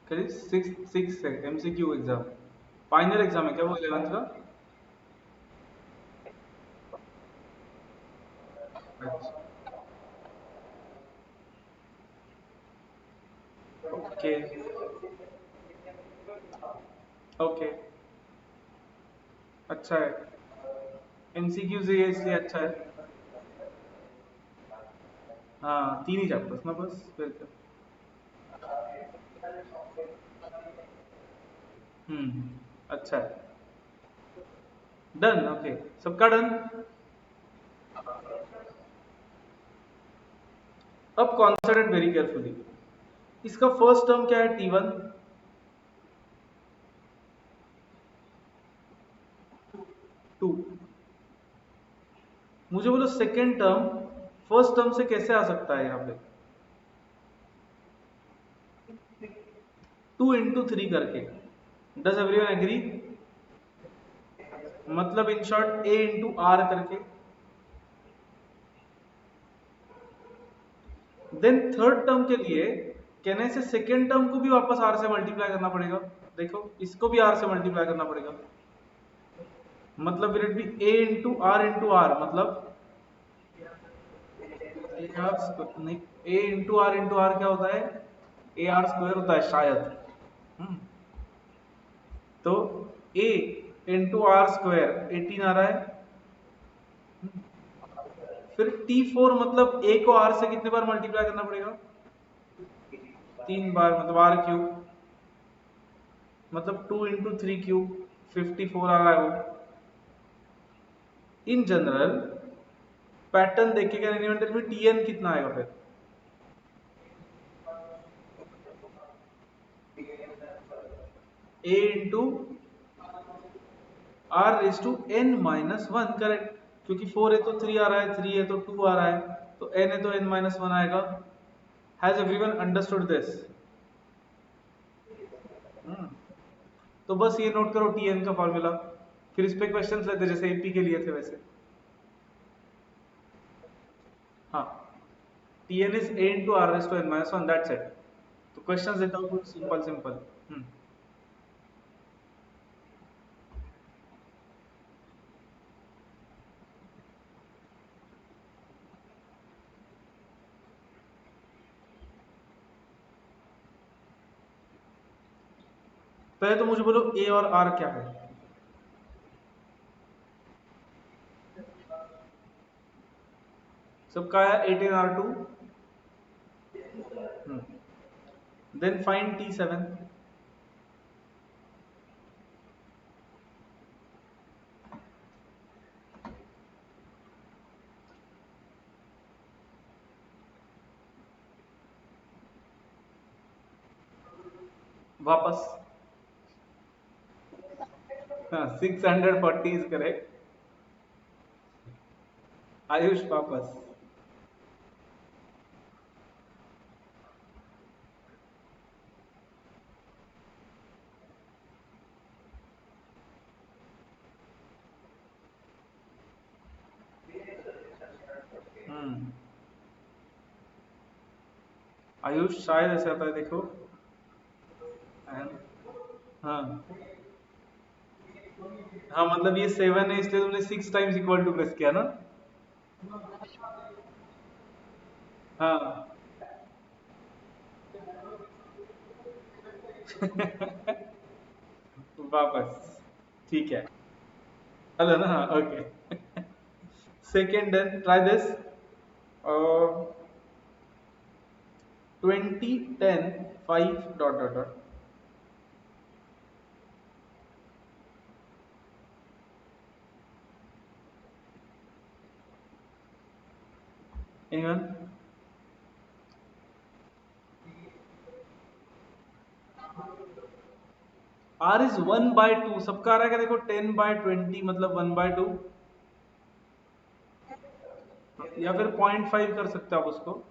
करीब 6 है एमसीक्यू एग्जाम, फाइनल एग्जाम है क्या वो 11th का? अच्छा, ओके ओके, अच्छा है, एमसीक्यू से ये इसलिए अच्छा है। हाँ 3 ही चैप्टर्स ना बस, फिर क्या। अच्छा है, डन, ओके, सबका डन। अब कॉन्सिडर वेरी केयरफुली, इसका फर्स्ट टर्म क्या है? T1, 2। मुझे बोलो सेकेंड टर्म फर्स्ट टर्म से कैसे आ सकता है यहाँ पे? 2 into 3 करके। Does everyone agree? मतलब in short A into R करके। देन थर्ड टर्म के लिए कहने से सेकेंड टर्म को भी वापस R से मल्टीप्लाई करना पड़ेगा। देखो इसको भी R से मल्टीप्लाई करना पड़ेगा। मतलब will it be a into r मतलब ए आर नहीं, ए इंटू आर क्या होता है, ए आर स्क्वायर होता है शायद। हम्म, तो ए इंटू आर स्क्वायर 18 आ रहा है। फिर T4 मतलब ए को आर से कितने बार मल्टीप्लाई करना पड़ेगा, 3 बार, मतलब आर क्यूब, मतलब 2 इंटू 3 क्यूब 54 आ रहा है वो। इन जनरल पैटर्न देखिएगा एलिमेंटल में Tn कितना आएगा फिर, A into are raise to N minus one, correct, क्योंकि 4 है तो 3 आ रहा है, 3 है तो 2 आ रहा है, तो n है तो n माइनस वन आएगा। Has everyone understood this? तो बस ये नोट करो Tn का फॉर्मूला, फिर इस पे क्वेश्चंस लेते जैसे एपी के लिए थे वैसे। हाँ, Tn is a into r raised to n minus 1, that's it। तो क्वेश्चंस देता हूँ कुछ सिंपल सिंपल। पहले तो मुझे बोलो a और r क्या है। सबका है 18r2, देन फाइंड T7। वापस, हाँ 640 इज करेक्ट। आयुष वापस, आयुष शायद ऐसा आता है देखो। हाँ हाँ, मतलब ये 7 है इसलिए तुमने 6 टाइम्स इक्वल टू प्रेस किया ना। हाँ वापस, ठीक है, हेलो ना, हाँ okay. Second, then try this, 20 10 5 dot dot dot. Anyone? R is 1/2, सबका आ रहा है क्या देखो, 10/20 मतलब 1/2, या फिर 0.5 कर सकते हो आप उसको,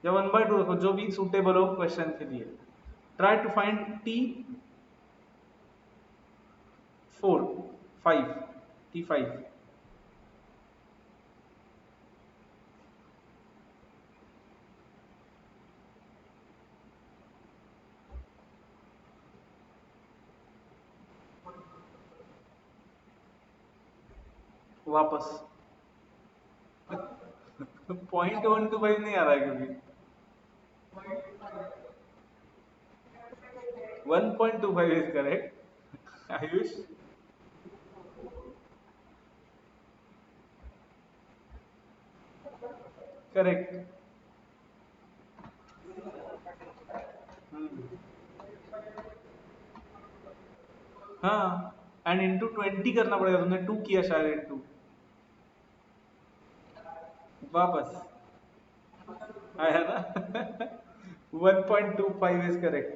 या 1/2 रखो, जो भी सूटेबल हो क्वेश्चन के लिए। Try to find T4 5, T5। वापस 0.125 नहीं आ रहा है क्योंकि 1.25 इज करेक्ट। आयुष, करेक्ट। हाँ, एंड इंटू 20 करना पड़ेगा, तुमने 2 किया शायद इंटू। वापस आया ना। 1.25 इज करेक्ट।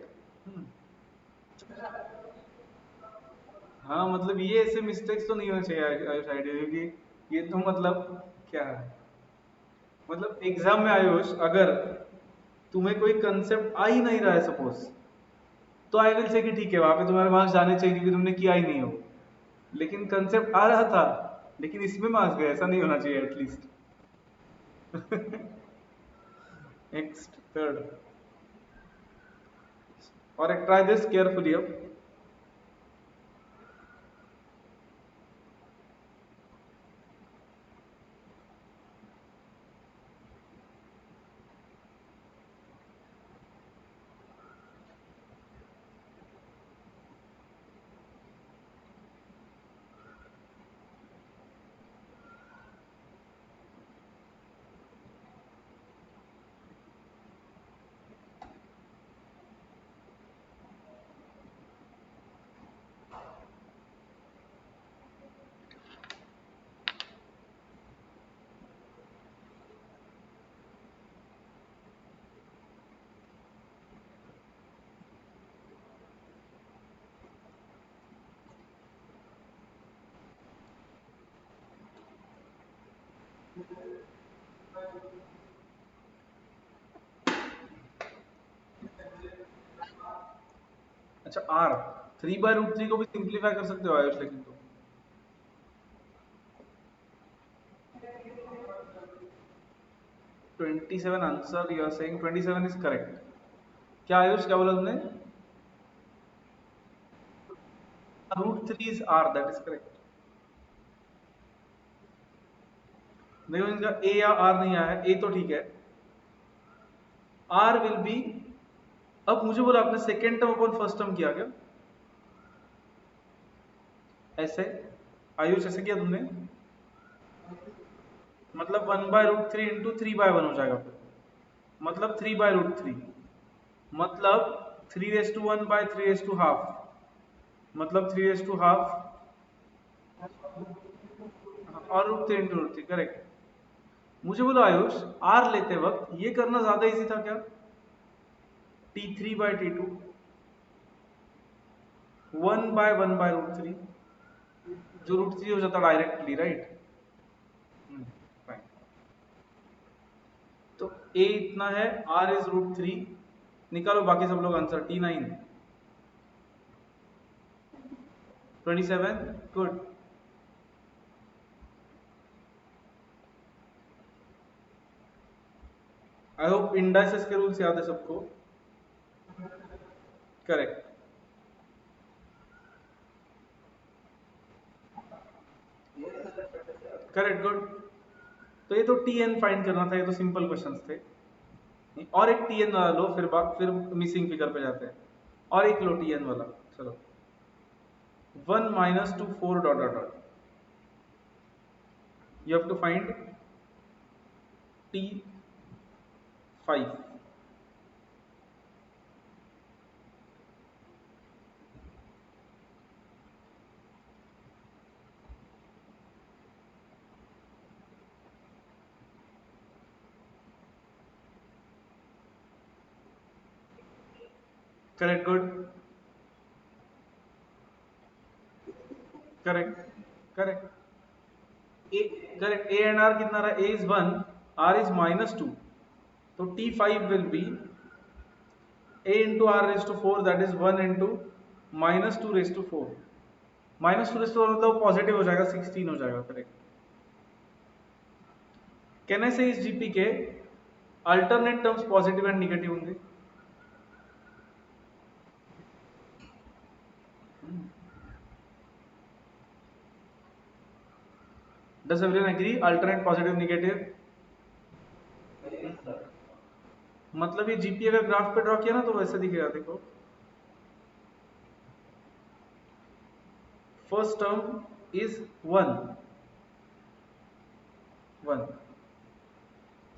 हाँ मतलब ये ऐसे मिस्टेक्स तो नहीं होने चाहिए आयुष आइडिया, क्योंकि ये तो मतलब क्या है, मतलब एग्जाम में आयुष अगर तुम्हें कोई कंसेप्ट आ ही नहीं रहा है सपोज, तो आई विल से कि ठीक है वहां पे तुम्हारे मार्क्स जाने चाहिए क्योंकि तुमने किया ही नहीं हो। लेकिन कंसेप्ट आ रहा था, लेकिन इसमें मार्क्स गए, ऐसा नहीं होना चाहिए एटलीस्ट। नेक्स्ट, थर्ड, और ट्राई दिस केयरफुली अब। अच्छा आर, 3/√3 को भी सिंप्लीफाई कर सकते हो आयुष, लेकिन तो 27 answer, you are saying 27 is correct. क्या आयुष, क्या बोला तुमने? √3 is r, that is correct. देखो इनका ए या आर नहीं आया है, ए तो ठीक है, आर विल बी। अब मुझे बोला आपने second term upon first term किया क्या? ऐसे आयुष, ऐसे किया तुमने? मतलब 1/√3 इंटू 3/1 हो जाएगा फिर, मतलब 3/√3, मतलब 3:1/3 मतलब 3:1/2 और √3 इंटू √3, करेक्ट। मुझे बोलो आयुष, आर लेते वक्त ये करना ज्यादा इजी था क्या? T3/T2, 1/1/√3, जो √3 हो जाता डायरेक्टली, राइट? फाइन। तो ए इतना है, आर इज √3, निकालो बाकी सब लोग answer. T9 27, good. I hope indices के रूल्स याद है सबको। Correct, correct, good. तो ये तो टी एन फाइंड करना था, ये तो सिंपल क्वेश्चंस थे। और एक टी एन वाला लो, फिर मिसिंग फिगर पे जाते हैं। और एक लो टी एन वाला, चलो। 1 - 2 4 ... You have to find T5. Correct, good. Correct, correct. A, correct. A and R कितना रहा? A is 1, R is -2. तो T5 will be A into R raised to 4, that is 1 into -2 raised to 4. -2 raised to 4 मतलब positive हो जाएगा, 16 हो जाएगा, correct. Can I से इस जीपी के alternate terms positive and negative होंगे? Does everyone agree? Alternate positive negative, मतलब ये जीपी अगर ग्राफ पे ड्रॉ किया ना तो वैसे दिखेगा, देखो। First term is 1, 1,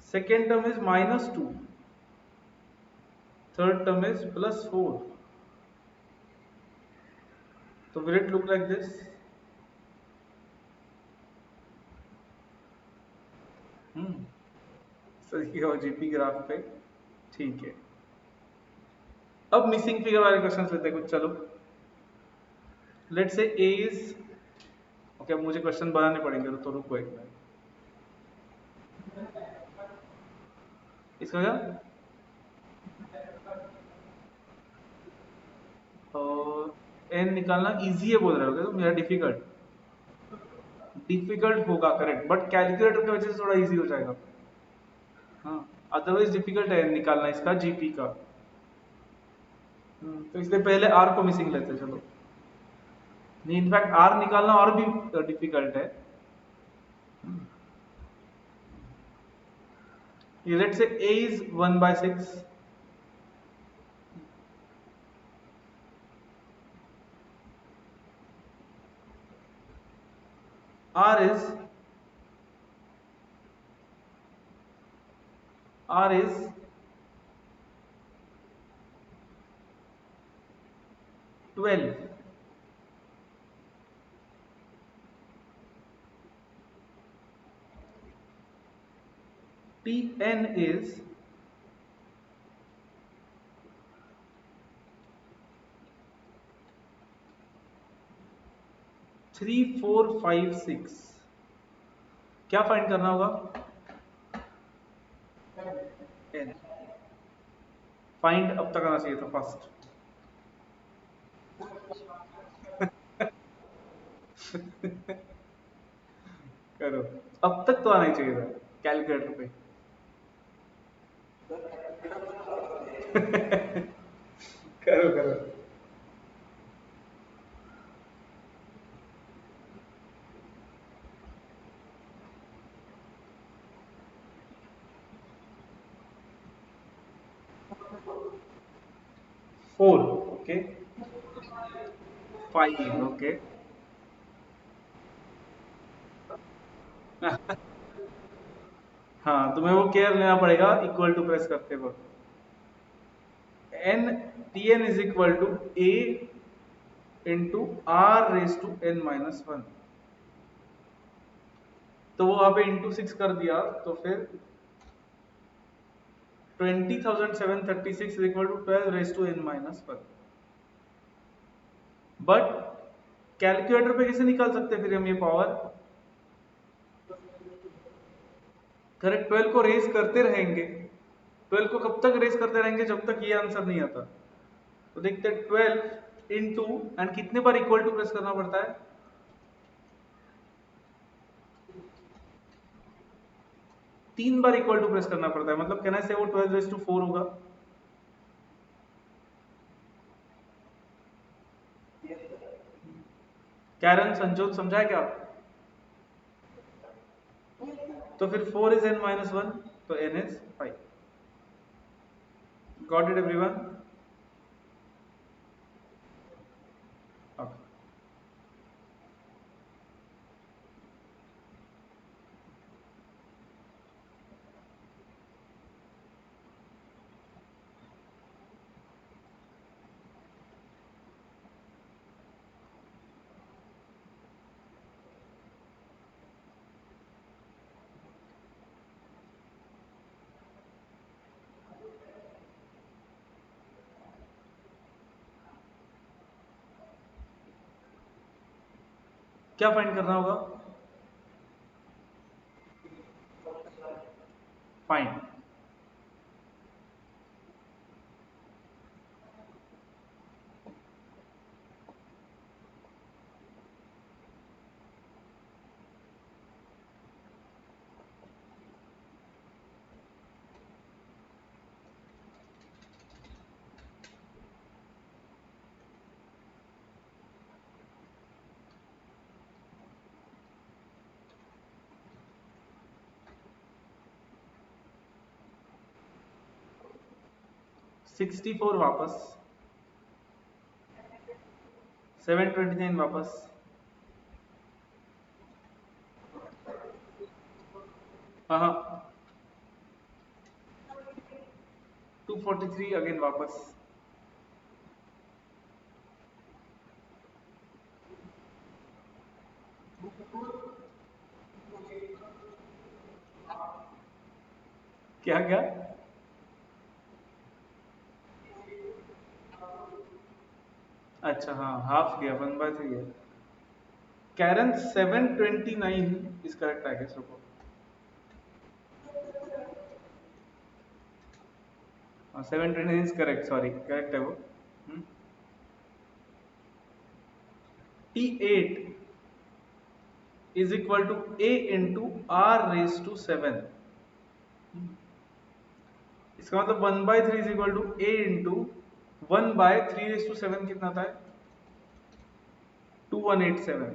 second term is -2, third term is +4. So will it look like this? सही हो जीपी ग्राफ पे, ठीक है। अब मिसिंग फिगर वाले क्वेश्चंस लेते हैं कुछ, चलो। लेट से ए इज, ओके, मुझे क्वेश्चन बनाने पड़ेंगे, तो रुको एक मिनट। इसका क्या? एन निकालना इजी है बोल रहे हो क्या तुम, या डिफिकल्ट? डिफिकल्ट होगा, करेक्ट, बट कैलकुलेटर की वजह से थोड़ा इजी हो जाएगा। हाँ, अदरवाइज डिफिकल्ट है निकालना इसका जीपी का। तो इसलिए पहले आर को मिसिंग लेते हैं, चलो। नहीं, इनफैक्ट आर निकालना और भी डिफिकल्ट है। Let's say a is 1/6, r is 12. Tn is 3 4 5 6। क्या फाइंड करना होगा? फाइंड अब तक आना चाहिए था फास्ट। करो, अब तक तो आना ही चाहिए था कैलकुलेटर पे। करो करो। 4 ओके। 5 ओके। हाँ, तुम्हें वो केयर लेना पड़ेगा इक्वल टू प्रेस करते वक्त। N T n is equal to a into are raise to N minus one. तो वो वहां पे इंटू 6 कर दिया, तो फिर 20,736 is equal to 12 raise to N minus one. But calculator पे कैसे निकाल सकते फिर हम ये पावर? करेक्ट, 12 को रेज करते रहेंगे। 12 को कब तक रेज करते रहेंगे? जब तक ये आंसर नहीं आता। तो देखते हैं 12 इंटू एंड कितने बार इक्वल टू प्रेस करना पड़ता है? 3 बार इक्वल टू प्रेस करना पड़ता है। मतलब कहना से वो 12 रेज टू 4 होगा। कैरन संजोत समझा है क्या? तो फिर 4 इज n माइनस वन, तो n is 5। Got it everyone? क्या फाइंड करना होगा? फाइंड। सिक्सटी फोर वापस, 729 वापस। हाँ हाँ, 243 अगेन वापस। क्या क्या? अच्छा हाँ, हाफ गया, 1/3 है। Karen 729 is correct I guess. रुको, 729 इज करेक्ट, सॉरी करेक्ट है वो। T8 is equal to A into are raise to 7। इसका मतलब 1/3 is equal to A into 1/3 raise to 7 कितना था? 2187।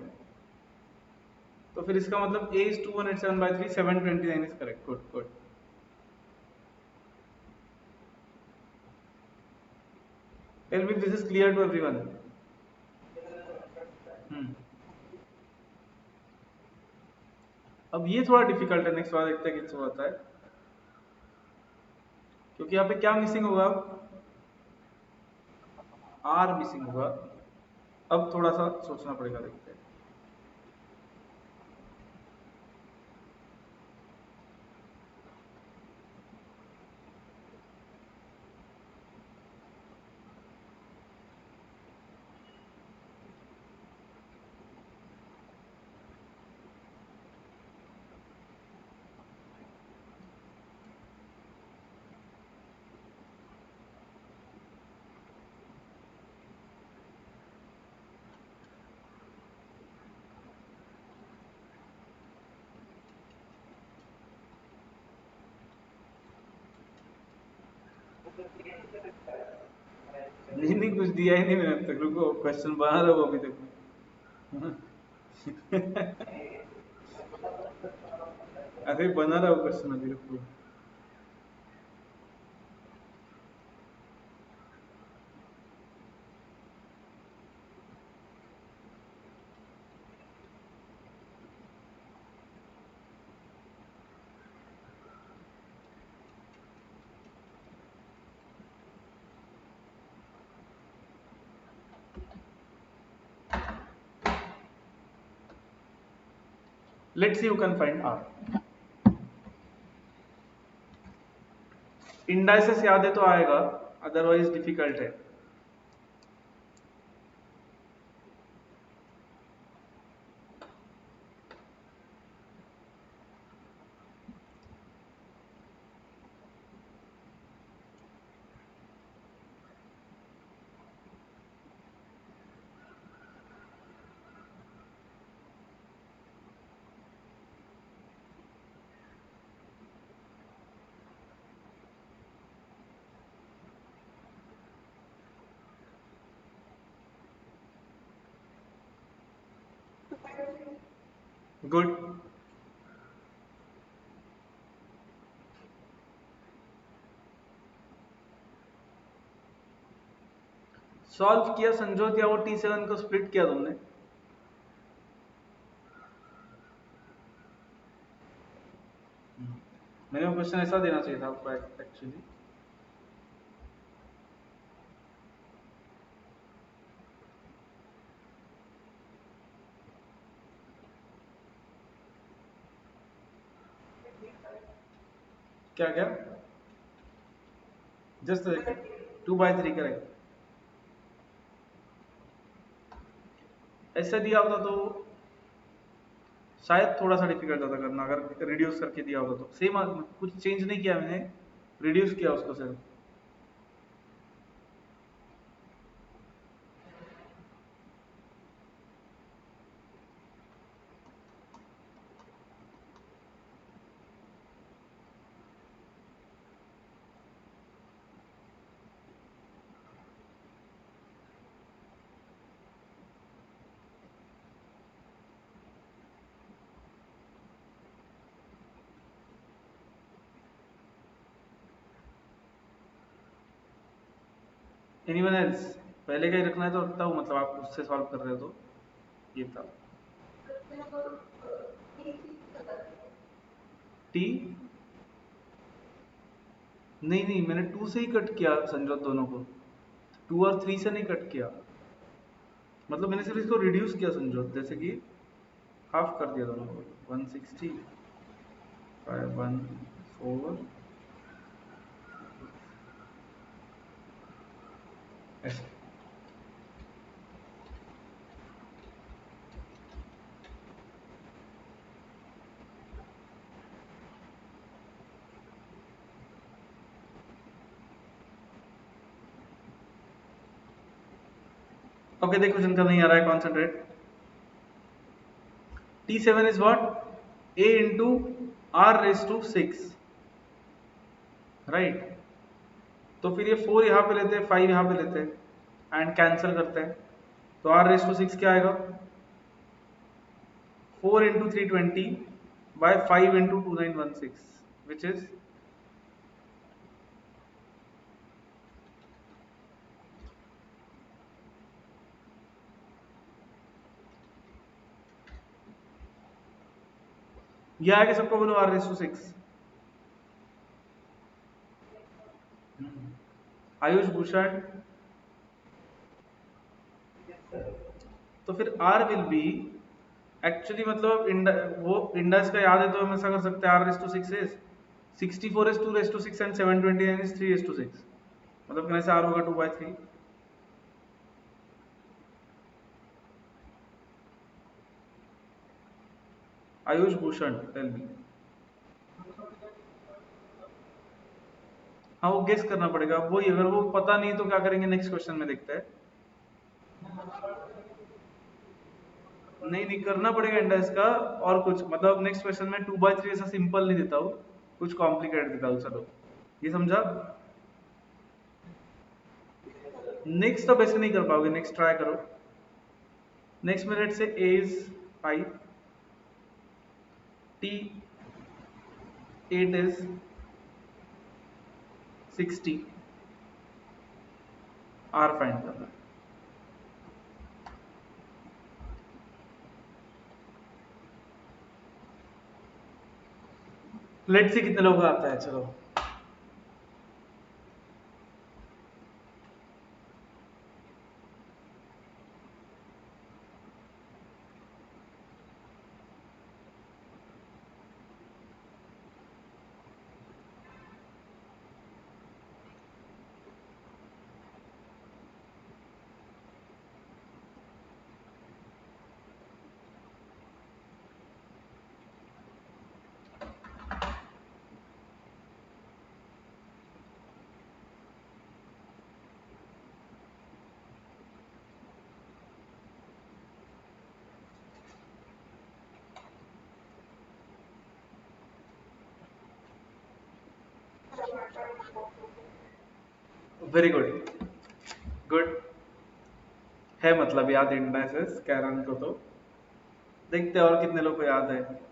तो फिर इसका मतलब A is 2187/3, 729 is correct. Good, good. Tell me if this is clear to everyone. हम्म। अब ये थोड़ा डिफिकल्ट है, नेक्स्ट वाला देखते हैं किससे होता है। क्योंकि यहाँ पे क्या मिसिंग होगा? आर मिसिंग होगा। अब थोड़ा सा सोचना पड़ेगा, देखते हैं। नहीं नहीं, कुछ दिया ही नहीं मैंने अब तक, रुको क्वेश्चन बना रहा हूँ अभी तक मैं। अरे बना रहा हूँ क्वेश्चन अभी, रुको। Let's see you can find r. Indices याद है तो आएगा, अदरवाइज डिफिकल्ट है। गुड। सॉल्व किया संजोत, या वो T7 को स्प्लिट किया तुमने? मैंने वो क्वेश्चन ऐसा देना चाहिए था आपको एक्चुअली। क्या क्या? Just 2/3 correct. ऐसे दिया होता तो शायद थोड़ा सा डिफिकल्ट होता करना, अगर रिड्यूस करके दिया होता तो। सेम कुछ चेंज नहीं किया मैंने, रिड्यूस किया उसको सिर्फ। Anyone else? पहले का ही रखना है तो रखता हूँ, मतलब आप उससे सॉल्व कर रहे हो तो। ये था टी। नहीं नहीं, मैंने 2 से ही कट किया संजोत दोनों को, 2 और 3 से नहीं कट किया। मतलब मैंने सिर्फ इसको रिड्यूस किया संजोत, जैसे कि हाफ कर दिया दोनों को। 160 514 ऐसे। ओके देखो, जिनका नहीं आ रहा है concentrate. T7 is what? A into R raised to 6, right? तो फिर ये 4 यहाँ पे लेते हैं, 5 यहाँ पे लेते हैं एंड कैंसिल करते हैं, तो R raised to 6 क्या आएगा? 4 into 320 by 5 into 2916, which is ये आएगा। सबको बोलो R raised to 6। Ayush Bhushan, तो फिर R विल बी एक्चुअली, मतलब वो इंडस का याद है तो हम ऐसा कर सकते हैं, R raised to 6 is 64 is 2 raised to 6 and 729 is 3 raised to 6, मतलब कहने से R होगा 2/3। Ayush Bhushan tell me. हाँ वो गेस करना पड़ेगा वही, अगर वो पता नहीं तो क्या करेंगे, नेक्स्ट क्वेश्चन में देखते हैं। नहीं नहीं, करना पड़ेगा इंडेक्स का, और कुछ मतलब नेक्स्ट क्वेश्चन में 2/3 ऐसा सिंपल नहीं देता हूँ, कुछ कॉम्प्लिकेटेड देता हूँ। चलो ये समझा? नेक्स्ट तो वैसे नहीं कर पाओगे, नेक्स्ट ट्राई करो। नेक्स्ट में लेट से a is 5, t 8 is 60, r find करना है। लेट से कितने लोगों का आता है, चलो। वेरी गुड, गुड है, मतलब याद इंडाइसेस कैरन को। तो देखते हैं और कितने लोग को याद है।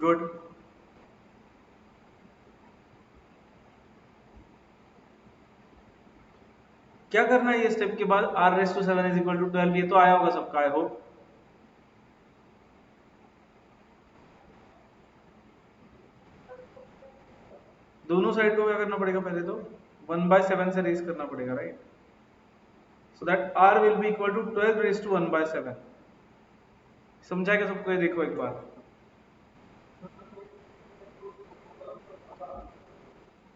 गुड। क्या करना है ये स्टेप के बाद, r raise to 7 is equal to 12, ये तो आया होगा सबका, आई होप। दोनों साइड को क्या करना पड़ेगा, पहले तो 1/7 से रेस करना पड़ेगा, right. So that r will be equal to 12 raise to 1/7। समझा क्या सबको, ये देखो एक बार।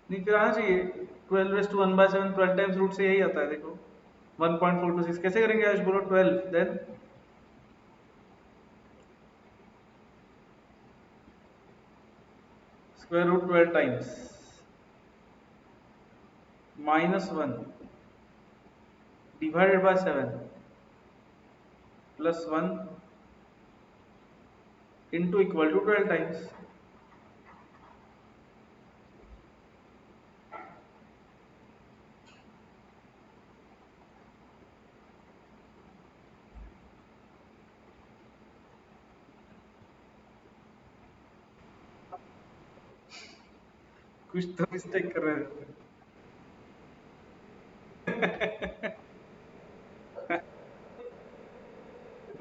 नहीं, फिर आना चाहिए 12 रेस टू 1/7, 12 टाइम्स रूट से यही आता है, देखो 1.426। कैसे करेंगे आज, बोलो। 12 then square root 12 times -1 divided by 7 plus 1 into equal to 12 times. कुछ तो मिस्टेक कर रहे थे।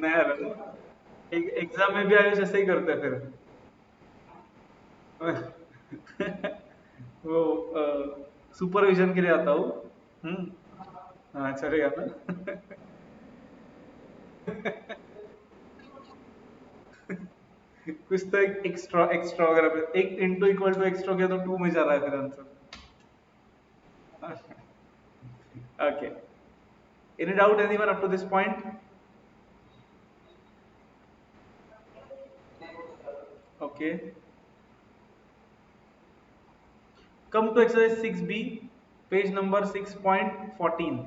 नया रहा। एग्जाम में भी आयुष ऐसे ही करते हैं फिर। वो सुपरविजन के लिए आता हूँ। हाँ, चलेगा ना। कुछ तो एक एक्स्ट्रा एक्स्ट्रा वगैरह, एक इंटू इक्वल टू एक्स्ट्रा किया तो 2 में जा रहा है फिर answer. Okay, any doubt anyone up to this point? Okay, come to exercise 6b, page number 6.14।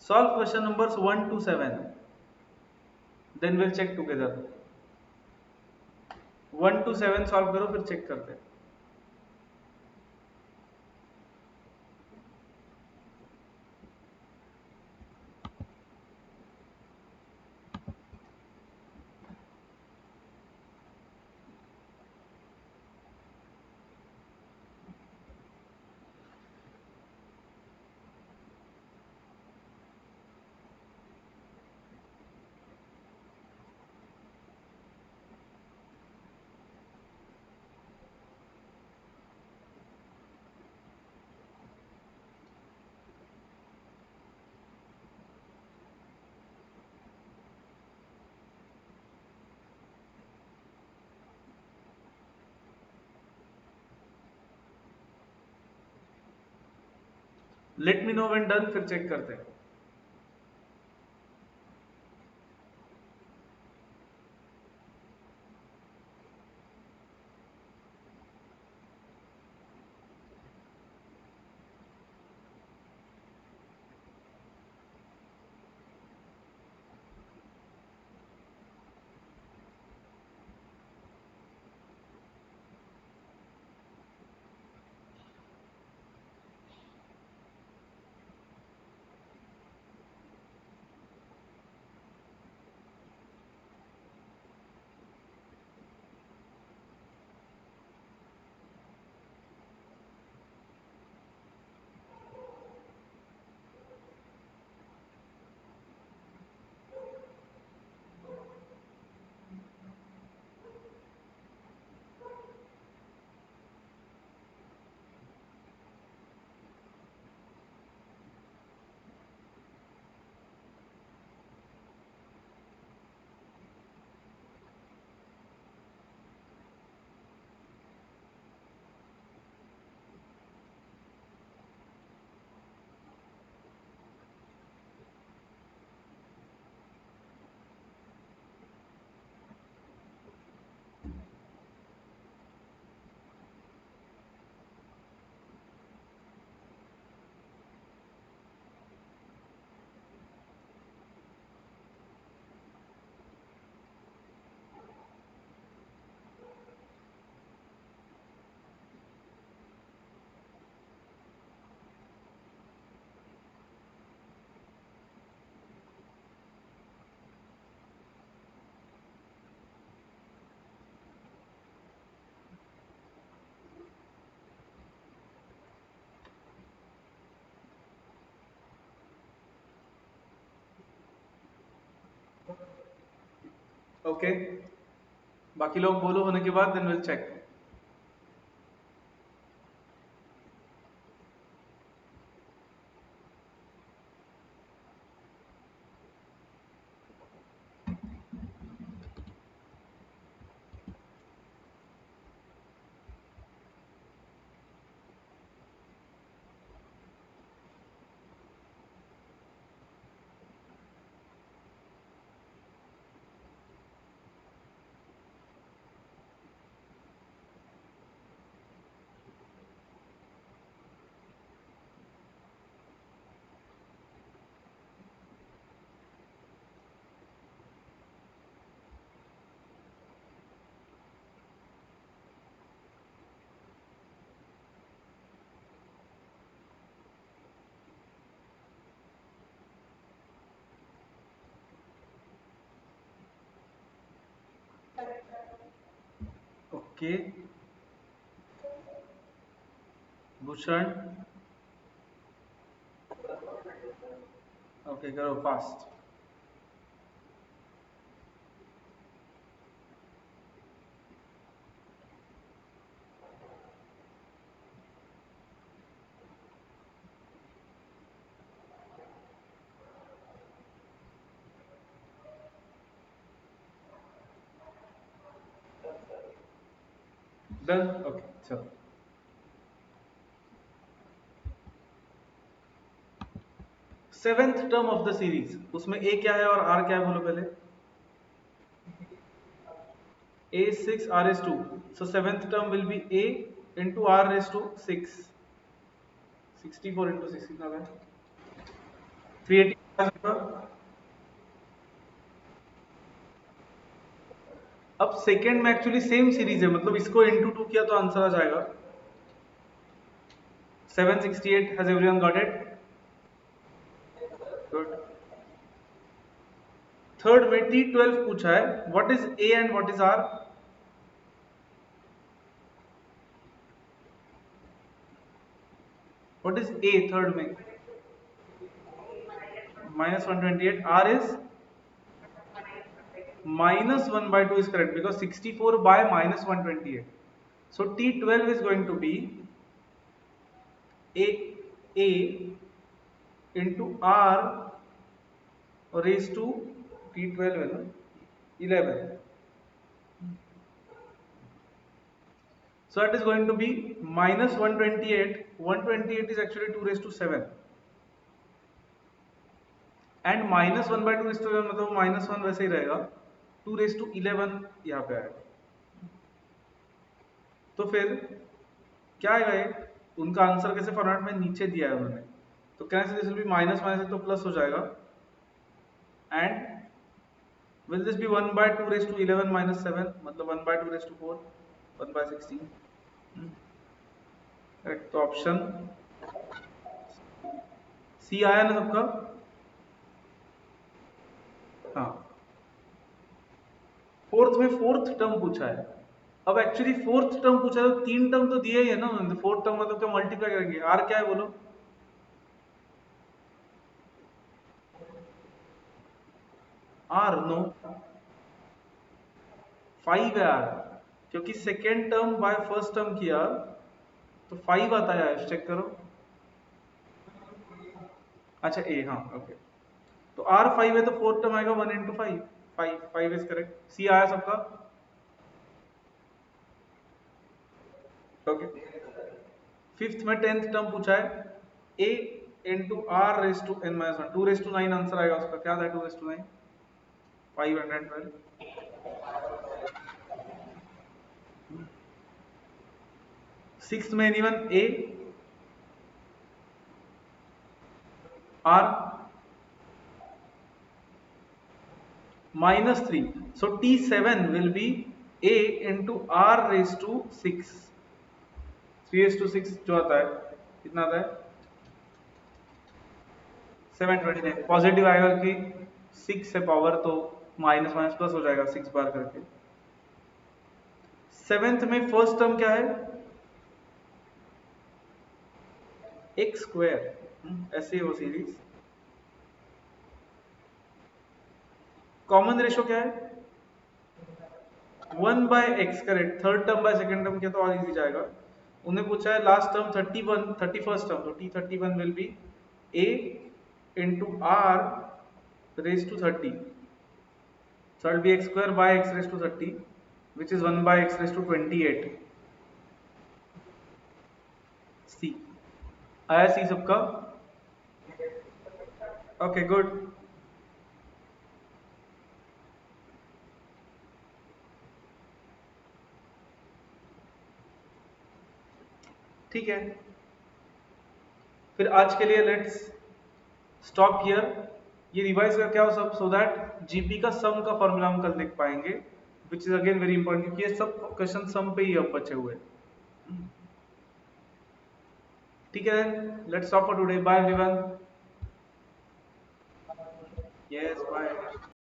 Solve question numbers 1 to 7. Then we'll check together. 1 to 7 solve करो, फिर चेक करते हैं। Let me know when done, फिर check करते हैं. Okay, बाकी लोग बोलो होने के बाद then will check. Okay, Bhushan. Okay, करो फास्ट. डन. ओके, चलो. Seventh term of the series, उसमें ए क्या है और आर क्या है बोलो पहले. A 6 R is 2. So seventh term will be A into R raised to 6. 64 into 6 कितना है? 380. अब सेकेंड में एक्चुअली सेम सीरीज है, मतलब इसको इंटू 2 किया तो आंसर आ जाएगा 768. Has everyone got it? Good. Third में T12 पूछा है. What is A and what is R? What is A third में? -128. R is -1/2 is correct because 64 by -128. So T12 is going to be A into R raised to T12 है ना, 11. So that is going to be -128. 128 is actually 2 raised to 7. And minus 1/2 raise to 11 मतलब minus 1 वैसे ही रहेगा, 2 raise to 11 यहाँ पे आएगा। तो फिर क्या आएगा ये, उनका आंसर कैसे फॉर्मेट में नीचे दिया है उन्होंने, तो कैसे this will be minus minus है तो प्लस हो जाएगा, and will this be 1 by 2 raised to 11 minus 7 मतलब 1 by 2 raised to 4 1 by 16। Correct, तो ऑप्शन सी आया ना सबका। हाँ, फोर्थ में फोर्थ टर्म पूछा है। अब एक्चुअली फोर्थ टर्म पूछा है तो 3 टर्म तो दिए ही है ना उन्होंने, फोर्थ टर्म मतलब क्या मल्टीप्लाई करेंगे, आर क्या है बोलो। आर नो 5 है आर, क्योंकि second term by first term किया तो 5 आता है, चेक करो। अच्छा ए, हाँ ओके, तो आर 5 है तो फोर्थ टर्म आएगा 1 इंटू 5, 5 इज करेक्ट, सी आया सबका। ओके, फिफ्थ में 10th टर्म पूछा है, A into are raise to N minus 1, 2 raise to 9 answer आएगा उसका, क्या था 2 रेस टू 9, 512। सिक्स्थ में anyone, A R -3, so T7 will be A into R raised to 6, 3 raised to 6 जो आता है कितना आता है 729, पॉजिटिव आएगा कि 6 है पावर, तो माइनस माइनस प्लस हो जाएगा 6 बार करके। सेवेंथ में फर्स्ट टर्म क्या है, एक्स स्क्वायर, ऐसे हो सीरीज। कॉमन रेशो क्या है 1 by x, correct, third term by second term किया तो और इजी जाएगा। उन्हें पूछा है लास्ट टर्म 31 31st टर्म, तो T31 will be A into R raised to 30, so it will be x square by x raised to 30 which is 1 by x raised to 28। C आया, C सबका। Okay good, ठीक है, फिर आज के लिए let's stop here. ये revise करके आओ सब, सो दैट जीपी का सम का फॉर्मूला हम कल लिख पाएंगे, which is again very important, क्योंकि ये सब क्वेश्चन सम पे ही अब बचे हुए। ठीक है, let's stop for today, bye everyone. Yes bye.